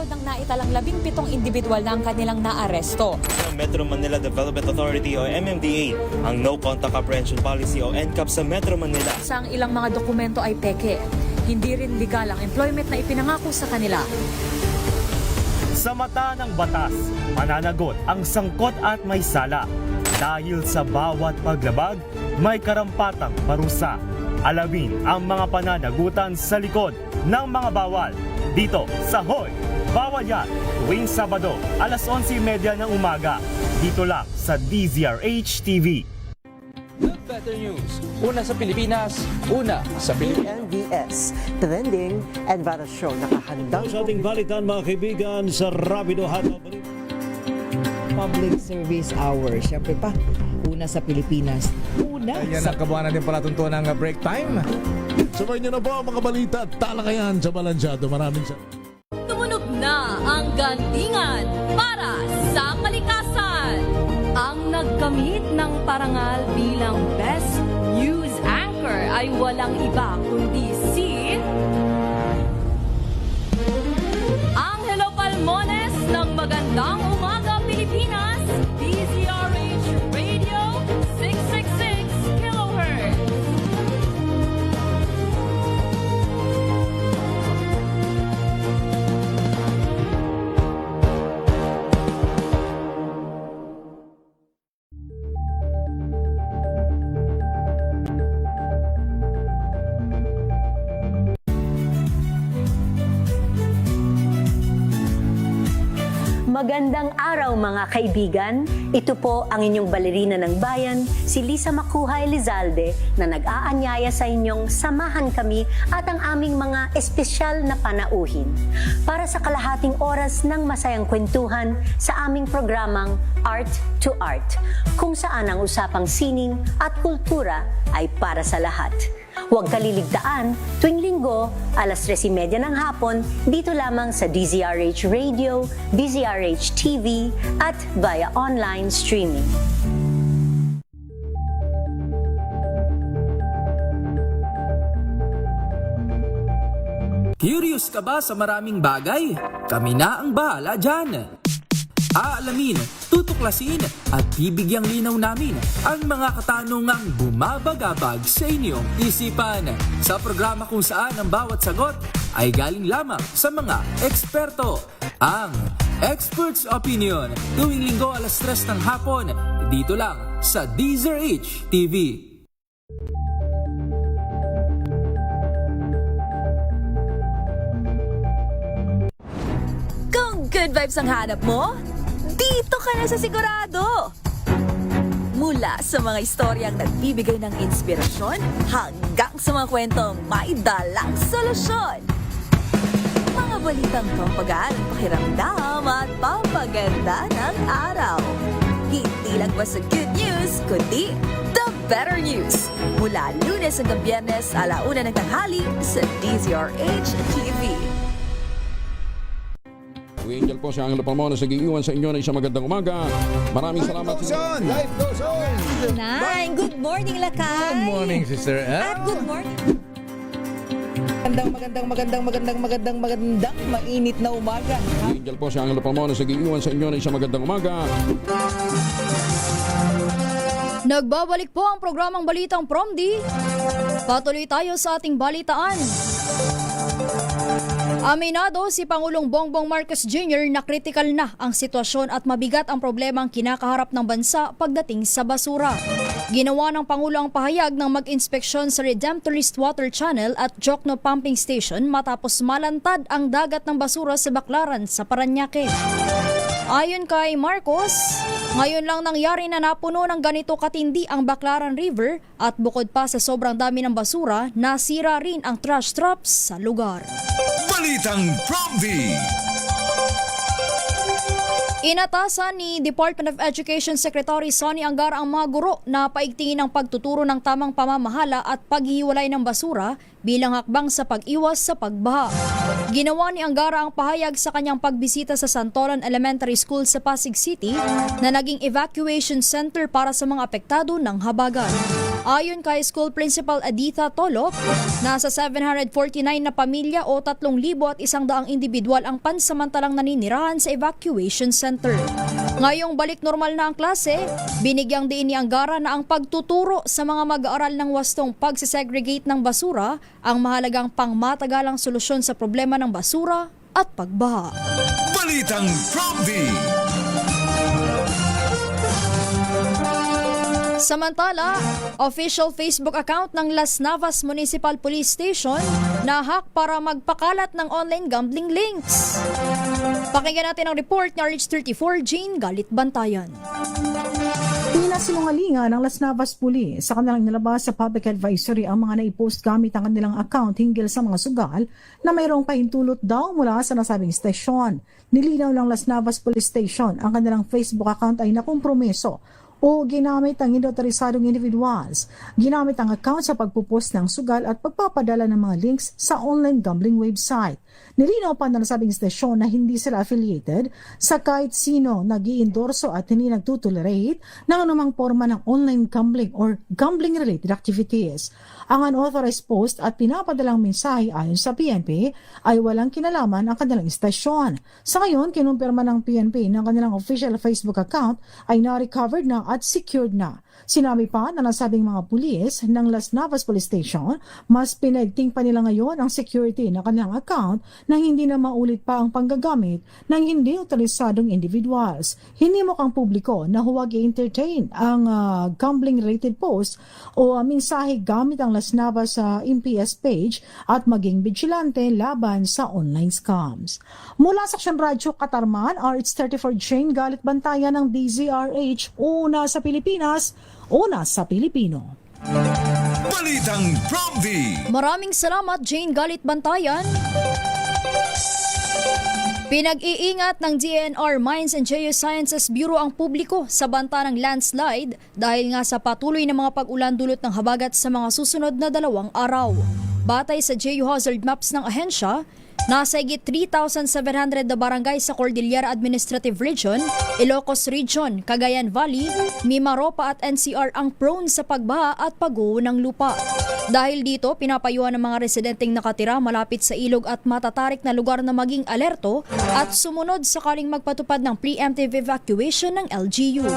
Ng naitalang 17 individual na ang kanilang naaresto. Ng Metro Manila Development Authority o MMDA ang No Contact Apprehension Policy o NCAP sa Metro Manila. Sa ang ilang mga dokumento ay peke. Hindi rin legal ang employment na ipinangako sa kanila. Sa mata ng batas, mananagot ang sangkot at may sala. Dahil sa bawat paglabag, may karampatang parusa. Alamin ang mga pananagutan sa likod ng mga bawal dito sa Hoy Bawal yan tuwing Sabado, alas 11:30 ng umaga. Dito lang sa DZRH TV. Better News. Una sa Pilipinas, una sa Pilipinas. NBS, Trending and Viral Show. Nakahandang sa ating balitan mga kaibigan sa Rapido Hataw. Public Service Hour. Siyempre pa, una sa Pilipinas. Una Yan ang kabuhanan din pala tuntunan ng break time. Sabay niyo na po ang mga balita at talakayan sa Balansyado. Maraming salamat. Tumunog na ang gantingan para sa kalikasan. Ang nagkamit ng parangal bilang Best News Anchor ay walang iba kundi si Angelo Palmones ng Magandang Umaga Pilipinas, DZRH Radio 666 kHz. Magandang araw mga kaibigan. Ito po ang inyong balerina ng bayan, si Lisa Makuha Elizalde, na nag-aanyaya sa inyong samahan kami at ang aming mga espesyal na panauhin para sa kalahating oras ng masayang kwentuhan sa aming programang Art to Art, kung saan ang usapang sining at kultura ay para sa lahat. Huwag kaliligtaan, tuwing linggo, alas 3:30 ng hapon, dito lamang sa DZRH Radio, DZRH TV, at via online streaming. Curious ka ba sa maraming bagay? Kami na ang bahala dyan. Aalamin, tutuklasin at bibigyang linaw namin ang mga katanungang bumabagabag sa inyong isipan. Sa programa kung saan ang bawat sagot ay galing lamang sa mga eksperto. Ang Expert's Opinion, tuwing linggo alas 3 ng hapon, dito lang sa DZRH TV. Kung good vibes ang hanap mo, dito ka na sa sigurado! Mula sa mga istoryang nagbibigay ng inspirasyon hanggang sa mga kwentong may dalang solusyon. Mga balitang pampagaan ang pakiramdam at pampaganda ng araw. Hindi lang ba sa good news, kundi the better news. Mula Lunes hanggang Biyernes, 1:00 ng tanghali sa DZRH TV. Angel po si Angelo Palmones sa giiwan sa inyo na isang magandang umaga. Maraming salamat. Life goes on! Nine, good morning Lakay! Good morning, sister. At good morning! Magandang mainit na umaga. Angel po si Angelo Palmones sa giiwan sa inyo na isang magandang umaga. Nagbabalik po ang programang Balitang Promdi. Patuloy tayo sa ating balitaan. Aminado si Pangulong Bongbong Marcos Jr. na kritikal na ang sitwasyon at mabigat ang problemang kinakaharap ng bansa pagdating sa basura. Ginawa ng Pangulo ang pahayag ng mag-inspeksyon sa Redemptorist Water Channel at Jokno Pumping Station matapos malantad ang dagat ng basura sa Baclaran sa Parañaque. Ayon kay Marcos, ngayon lang nangyari na napuno ng ganito katindi ang Baclaran River at bukod pa sa sobrang dami ng basura, nasira rin ang trash traps sa lugar. Balitang Promvi. Inatasan ni Department of Education Secretary Sonny Angara ang mga guro na paigtingin ang pagtuturo ng tamang pamamahala at paghihiwalay ng basura bilang hakbang sa pag-iwas sa pagbaha. Ginawa ni Angara ang pahayag sa kanyang pagbisita sa Santolan Elementary School sa Pasig City na naging evacuation center para sa mga apektado ng habagat. Ayon kay School Principal Aditha Tolop, nasa 749 na pamilya o 3,100 individual ang pansamantalang naninirahan sa evacuation center. Ngayong balik normal na ang klase, binigyang diin ni Angara na ang pagtuturo sa mga mag-aaral ng wastong pagsisegregate ng basura ang mahalagang pangmatagalang solusyon sa problema ng basura at pagbaha. Balitang Promvi. Samantala, official Facebook account ng Las Navas Municipal Police Station na-hack para magpakalat ng online gambling links. Pakinggan natin ang report ni RH34 Jane Galit Bantayan. Pinasinungalingan ng Las Navas Police sa kanilang nilabas sa public advisory ang mga naipost gamit ang kanilang account hinggil sa mga sugal na mayroong pahintulot daw mula sa nasabing stasyon. Nilinaw ng Las Navas Police Station ang kanilang Facebook account ay nakompromiso o ginamit ang inotorisadong individuals. Ginamit ang account sa pagpupost ng sugal at pagpapadala ng mga links sa online gambling website. Nilinaw pa na nasabing stasyon na hindi sila affiliated sa kahit sino nag-iendorso at hindi nagtutolerate ng anumang forma ng online gambling or gambling-related activities. Ang unauthorized post at pinapadalang mensahe ayon sa PNP ay walang kinalaman ang kanilang istasyon. Sa ngayon, kinumpirma ng PNP na kanilang official Facebook account ay na-recovered na at secured na. Sinabi pa na nasabing mga pulis ng Las Navas Police Station, mas pinagting pa nila ngayon ang security ng kanilang account nang hindi na maulit pa ang panggagamit ng hindi otorisadong individuals. Hindi mo kang publiko na huwag i-entertain ang gambling-related post o mensahe gamit ang Las Navas sa MPS page at maging vigilante laban sa online scams. Mula sa Aksyon Radyo Katarman, RH34 Jane Galit Bantayan ng DZRH, una sa Pilipinas, una sa Pilipino. Balitang Prompty. Maraming salamat Jane Galit Bantayan. Pinag-iingat ng DNR Mines and Geosciences Bureau ang publiko sa banta ng landslide dahil nga sa patuloy na mga pag-ulan dulot ng habagat sa mga susunod na 2 araw. Batay sa geohazard maps ng ahensya, nasa higit 3,700 na barangay sa Cordillera Administrative Region, Ilocos Region, Cagayan Valley, Mimaropa at NCR ang prone sa pagbaha at pagguho ng lupa. Dahil dito, pinapayuhan ng mga residenteng nakatira malapit sa ilog at matatarik na lugar na maging alerto at sumunod sakaling magpatupad ng preemptive evacuation ng LGU.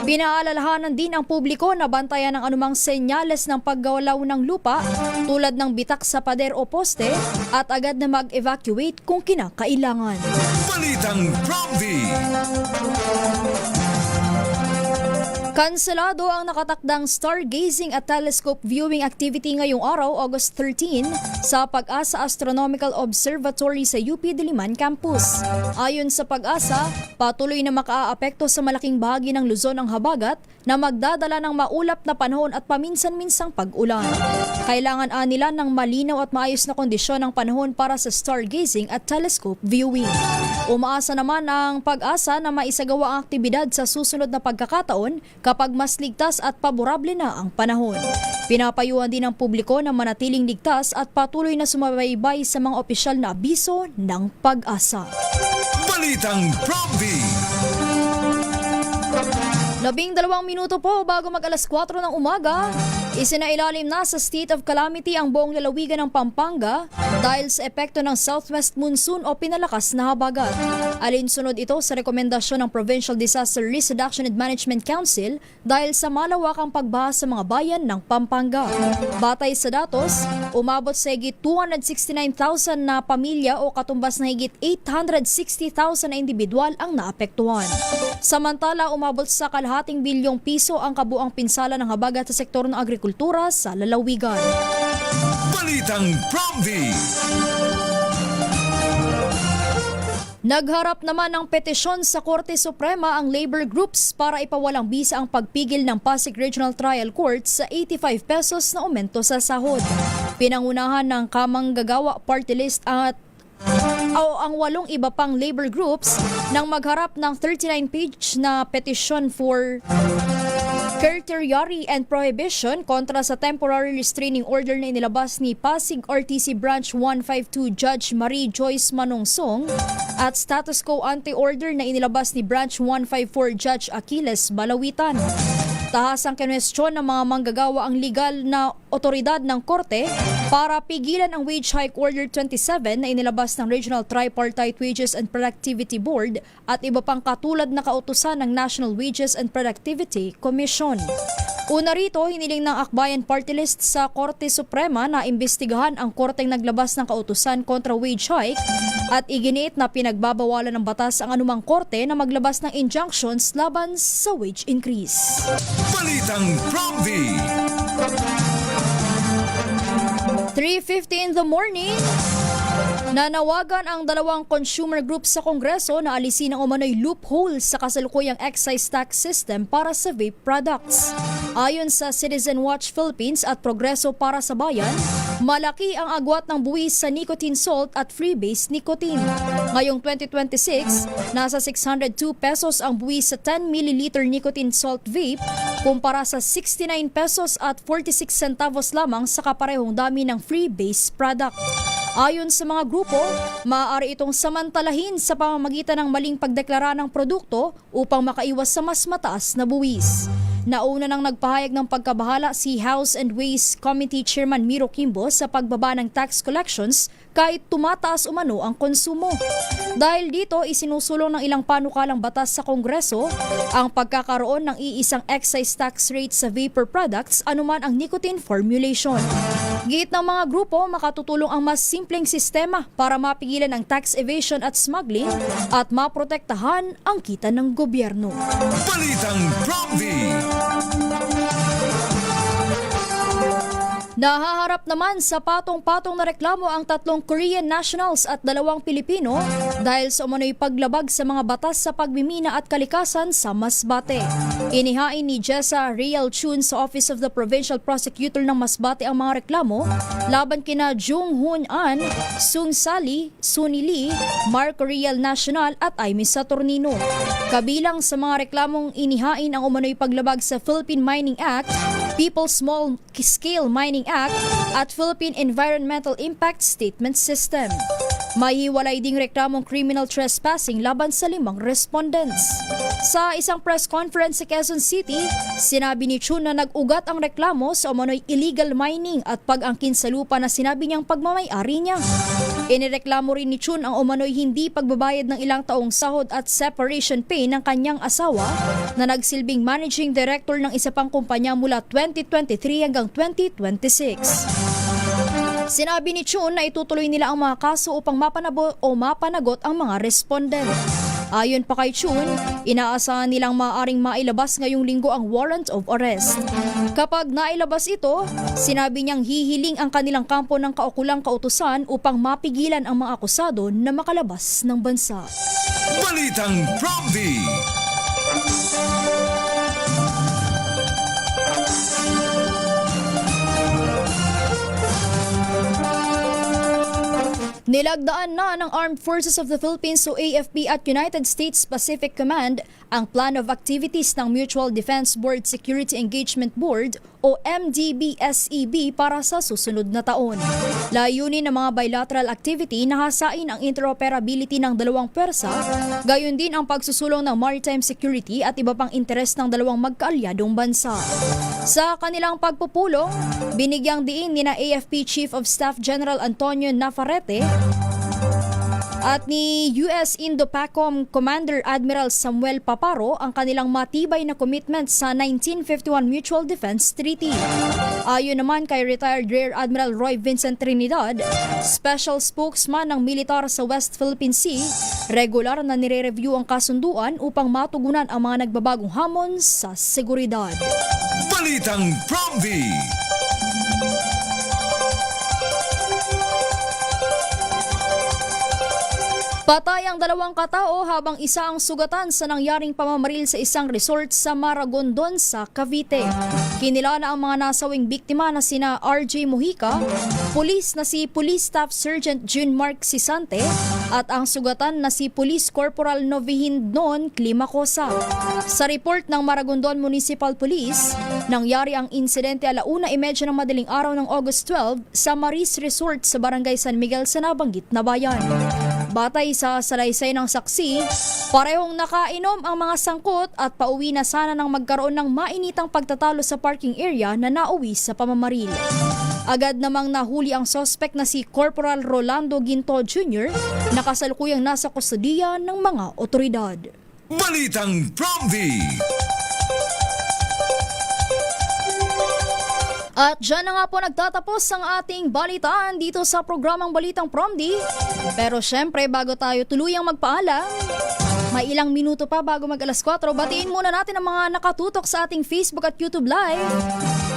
Pinaalalahanan din ang publiko na bantayan ng anumang senyales ng paggalaw ng lupa tulad ng bitak sa pader o poste at agad na mag-evacuate kung kinakailangan. Balitang Prompty. Kanselado ang nakatakdang stargazing at telescope viewing activity ngayong araw, August 13, sa Pag-asa Astronomical Observatory sa UP Diliman Campus. Ayon sa Pag-asa, patuloy na makaaapekto sa malaking bahagi ng Luzon ang habagat na magdadala ng maulap na panahon at paminsan-minsang pag-ulan. Kailangan nila ng malinaw at maayos na kondisyon ng panahon para sa stargazing at telescope viewing. Umaasa naman ang Pag-asa na maisagawa ang aktibidad sa susunod na pagkakataon kapag mas ligtas at paborable na ang panahon. Pinapayuhan din ng publiko na manatiling ligtas at patuloy na sumabaybay sa mga opisyal na abiso ng Pag-asa. Balitang Prompty. 12 minuto po bago mag-alas 4 ng umaga, isinailalim na sa state of calamity ang buong lalawigan ng Pampanga dahil sa epekto ng southwest monsoon o pinalakas na habagat. Alinsunod ito sa rekomendasyon ng Provincial Disaster Risk Reduction and Management Council dahil sa malawakang pagbaha sa mga bayan ng Pampanga. Batay sa datos, umabot sa higit 269,000 na pamilya o katumbas na higit 860,000 na individual ang naapektuhan. Samantala, umabot sa kalahating bilyong piso ang kabuang pinsala ng habagat sa sektor ng agrikultura sa lalawigan. Balitang Prompty. Nagharap naman ng petisyon sa Korte Suprema ang labor groups para ipawalang bisa ang pagpigil ng Pasig Regional Trial Court sa 85 pesos na aumento sa sahod. Pinangunahan ng Kamanggagawa Party List at ang 8 iba pang labor groups nang magharap ng 39-page na petition for certiorari and prohibition kontra sa temporary restraining order na inilabas ni Pasig RTC Branch 152 Judge Marie Joyce Manongsong at status quo anti-order na inilabas ni Branch 154 Judge Achilles Balawitan. Tahasang kinwestiyon ng mga manggagawa ang legal na otoridad ng korte para pigilan ang Wage Hike Order 27 na inilabas ng Regional Tripartite Wages and Productivity Board at iba pang katulad na kautusan ng National Wages and Productivity Commission. Una rito, hiniling ng Akbayan Party List sa Korte Suprema na imbestigahan ang korteng naglabas ng kautusan kontra wage hike at iginiit na pinagbabawalan ng batas ang anumang korte na maglabas ng injunctions laban sa wage increase. Balitang Prompty. 3:50 in the morning. Nanawagan ang dalawang consumer groups sa Kongreso na alisin ang umano'y loophole sa kasalukuyang excise tax system para sa vape products. Ayon sa Citizen Watch Philippines at Progreso para sa Bayan, malaki ang agwat ng buwis sa nicotine salt at freebase nicotine. Ngayong 2026, nasa 602 pesos ang buwis sa 10 ml nicotine salt vape kumpara sa 69 pesos at 46 centavos lamang sa kaparehong dami ng freebase product. Ayon sa mga grupo, maaari itong samantalahin sa pamamagitan ng maling pagdeklara ng produkto upang makaiwas sa mas mataas na buwis. Nauna nang nagpahayag ng pagkabahala si House and Ways Committee Chairman Miro Kimbo sa pagbaba ng tax collections kahit tumataas umano ang konsumo. Dahil dito, isinusulong ng ilang panukalang batas sa Kongreso ang pagkakaroon ng iisang excise tax rate sa vapor products anuman ang nicotine formulation. Giit ng mga grupo, makatutulong ang mas simpleng sistema para mapigilan ang tax evasion at smuggling at maprotektahan ang kita ng gobyerno. Balitang Prompty. Nahaharap naman sa patong-patong na reklamo ang 3 Korean nationals at 2 Pilipino dahil sa umano'y paglabag sa mga batas sa pagmimina at kalikasan sa Masbate. Inihain ni Jessa Real Chun sa Office of the Provincial Prosecutor ng Masbate ang mga reklamo laban kina Jung Hoon An, Sung Sali, Suni Lee, Marco Real National at Aimee Saturnino. Kabilang sa mga reklamong inihain ang umano'y paglabag sa Philippine Mining Act, People's Small Scale Mining Act at Philippine Environmental Impact Statement System. May hiwalay ding reklamong criminal trespassing laban sa 5 respondents. Sa isang press conference sa Quezon City, sinabi ni Chun na nag-ugat ang reklamo sa umano'y illegal mining at pag-angkin sa lupa na sinabi niyang pagmamay-ari niya. Inireklamo rin ni Chun ang umano'y hindi pagbabayad ng ilang taong sahod at separation pay ng kanyang asawa na nagsilbing managing director ng isa pang kumpanya mula 2023 hanggang 2026. Sinabi ni Chun na itutuloy nila ang mga kaso upang mapanagot ang mga respondent. Ayon pa kay Chun, inaasahan nilang maaaring mailabas ngayong linggo ang warrant of arrest. Kapag nailabas ito, sinabi niyang hihiling ang kanilang kampo ng kaukulang kautusan upang mapigilan ang mga akusado na makalabas ng bansa. Balitang Prompty. Nilagdaan na ng Armed Forces of the Philippines o AFP at United States Pacific Command ang Plan of Activities ng Mutual Defense Board Security Engagement Board o MDBSEB para sa susunod na taon. Layunin ng mga bilateral activity na hasain ang interoperability ng dalawang pwersa, gayon din ang pagsusulong ng maritime security at iba pang interes ng dalawang magkaalyadong bansa. Sa kanilang pagpupulong, binigyang diin ni na AFP Chief of Staff General Antonio Navarrete at ni US Indo-PACOM Commander Admiral Samuel Paparo ang kanilang matibay na commitment sa 1951 Mutual Defense Treaty. Ayon naman kay retired Rear Admiral Roy Vincent Trinidad, special spokesman ng militar sa West Philippine Sea, regular na nire-review ang kasunduan upang matugunan ang mga nagbabagong hamon sa seguridad. Balitang Prompty. Patay ang 2 katao habang isa ang sugatan sa nangyaring pamamaril sa isang resort sa Maragondon sa Cavite. Kinilala ang mga nasawing biktima na sina RJ Mojica, pulis na si Police Staff Sergeant June Mark Sisante at ang sugatan na si Police Corporal Novihindon Climacosa. Sa report ng Maragondon Municipal Police, nangyari ang insidente 1:30 ng madaling araw ng August 12 sa Maris Resort sa Barangay San Miguel sa nabanggit na bayan. Batay sa salaysay ng saksi, parehong nakainom ang mga sangkot at pauwi na sana nang magkaroon ng mainitang pagtatalo sa parking area na nauwi sa pamamaril. Agad namang nahuli ang suspect na si Corporal Rolando Ginto Jr. na kasalukuyang nasa kustodiya ng mga otoridad. Balitang Prompty. At dyan na nga po nagtatapos ang ating balitaan dito sa programang Balitang Promdi. Pero syempre, bago tayo tuluyang magpaalam, may ilang minuto pa bago mag alas 4, batiin muna natin ang mga nakatutok sa ating Facebook at YouTube Live.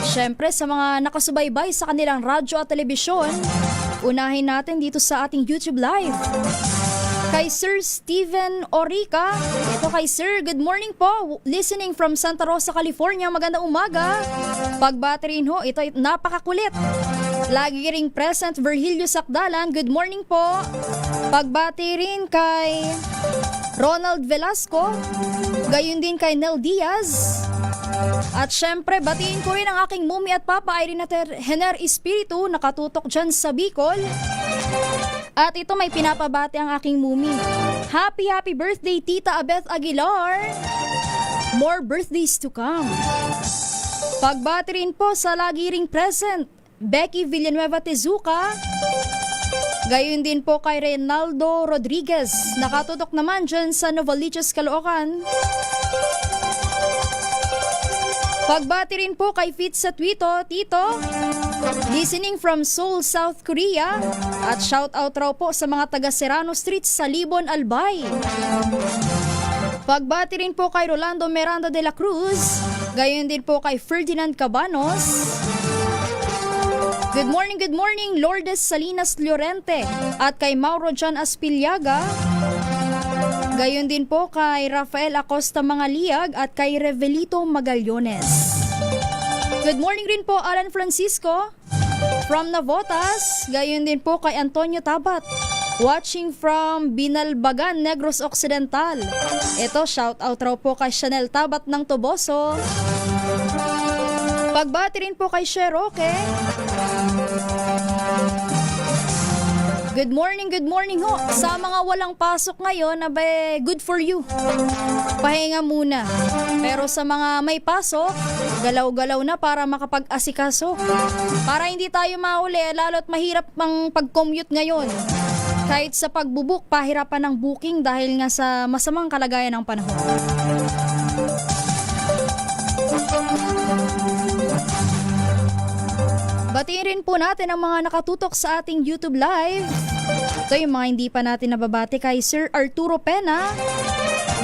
Syempre, sa mga nakasubaybay sa kanilang radyo at telebisyon, unahin natin dito sa ating YouTube Live. Kay Sir Steven Orica. Ito kay Sir, good morning po. Listening from Santa Rosa, California. Magandang umaga. Pagbati rin ho, ito napakakulit. Lagi ring present Virgilio Sakdalan. Good morning po. Pagbati rin kay Ronald Velasco. Gayon din kay Nel Diaz. At syempre, batiin ko rin ang aking mumi at papa Irene Hener Espiritu, nakatutok dyan sa Bicol. At ito may pinapabati ang aking mumi. Happy birthday Tita Abeth Aguilar. More birthdays to come. Pagbati rin po sa lagi ring present Becky Villanueva Tezuka. Gayon din po kay Reynaldo Rodriguez. Nakatutok naman dyan sa Novaliches, Caloocan. Pagbati rin po kay Fitz sa Tito, listening from Seoul, South Korea. At shout out raw po sa mga taga Serrano Street sa Libon, Albay. Pagbati rin po kay Rolando Miranda de la Cruz. Gayon din po kay Ferdinand Cabanos. Good morning, Lourdes Salinas Llorente. At kay Mauro John Aspiliaga. Gayon din po kay Rafael Acosta Mangaliag at kay Revelito Magallones. Good morning rin po Alan Francisco from Navotas. Gayon din po kay Antonio Tabat, watching from Binalbagan, Negros Occidental. Ito, shout out raw po kay Chanel Tabat ng Toboso. Pagbati rin po kay Sheroke. Good morning ho. Sa mga walang pasok ngayon, good for you. Pahinga muna. Pero sa mga may pasok, galaw-galaw na para makapag-asikaso. Para hindi tayo mahuli, lalo't mahirap pang pag-commute ngayon. Kahit sa pagbubuk, pahirapan ng booking dahil nga sa masamang kalagayan ng panahon. Batiin rin po natin ang mga nakatutok sa ating YouTube Live. Ito yung mga hindi pa natin nababati kay Sir Arturo Pena.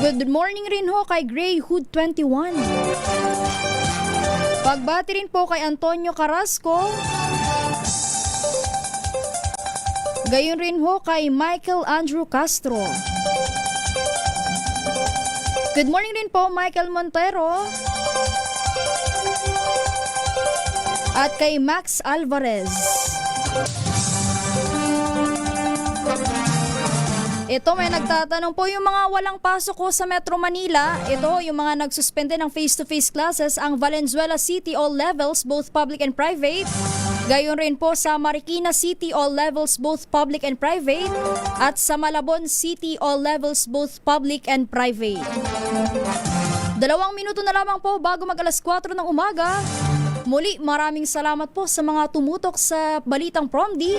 Good morning rin ho kay Greyhood 21. Pagbati rin po kay Antonio Carrasco. Gayon rin ho kay Michael Andrew Castro. Good morning rin po Michael Montero. At kay Max Alvarez. Ito may nagtatanong po yung mga walang pasok ko sa Metro Manila. Ito yung mga nagsuspende ng face-to-face classes ang Valenzuela City all levels both public and private. Gayon rin po sa Marikina City all levels both public and private. At sa Malabon City all levels both public and private. 2 minuto na lamang po bago mag alas 4 ng umaga. Muli, maraming salamat po sa mga tumutok sa Balitang Promdi.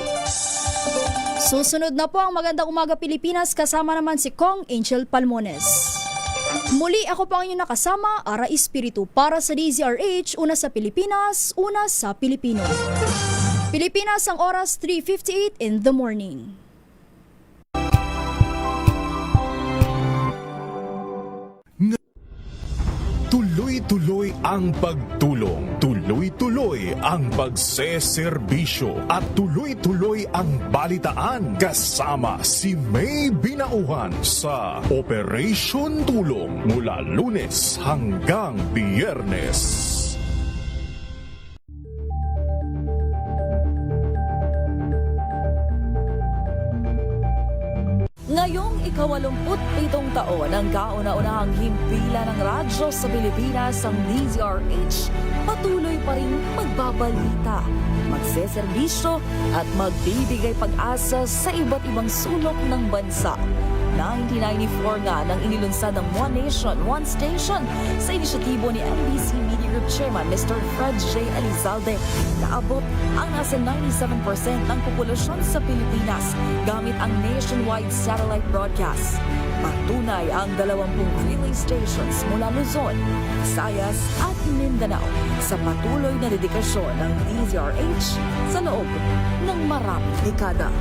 Susunod na po ang Magandang Umaga Pilipinas, kasama naman si Kong Angel Palmones. Muli, ako po ang inyong nakasama, Ara Espiritu, para sa DZRH, una sa Pilipinas, una sa Pilipino. Pilipinas ang oras 3:58 in the morning. Tuloy-tuloy ang pagtulong, tuloy-tuloy ang pagseserbisyo at tuloy-tuloy ang balitaan kasama si May Binauhan sa Operation Tulong mula Lunes hanggang Biyernes. Ngayong 27 taon ang kauna-unahang himpilan ng radyo sa Pilipinas, ang DZRH, patuloy pa rin magbabalita, magseserbisyo at magbibigay pag-asa sa iba't ibang sulok ng bansa. 1994 nga nang inilunsad ang One Nation, One Station sa inisyatibo ni NBC Media Group Chairman Mr. Fred J. Elizalde. Naabot ang nasa 97% ng populasyon sa Pilipinas gamit ang nationwide satellite broadcast. Patunay ang 20 relay stations mula Luzon, Visayas at Mindanao sa patuloy na dedikasyon ng DZRH sa loob ng maraming dekada.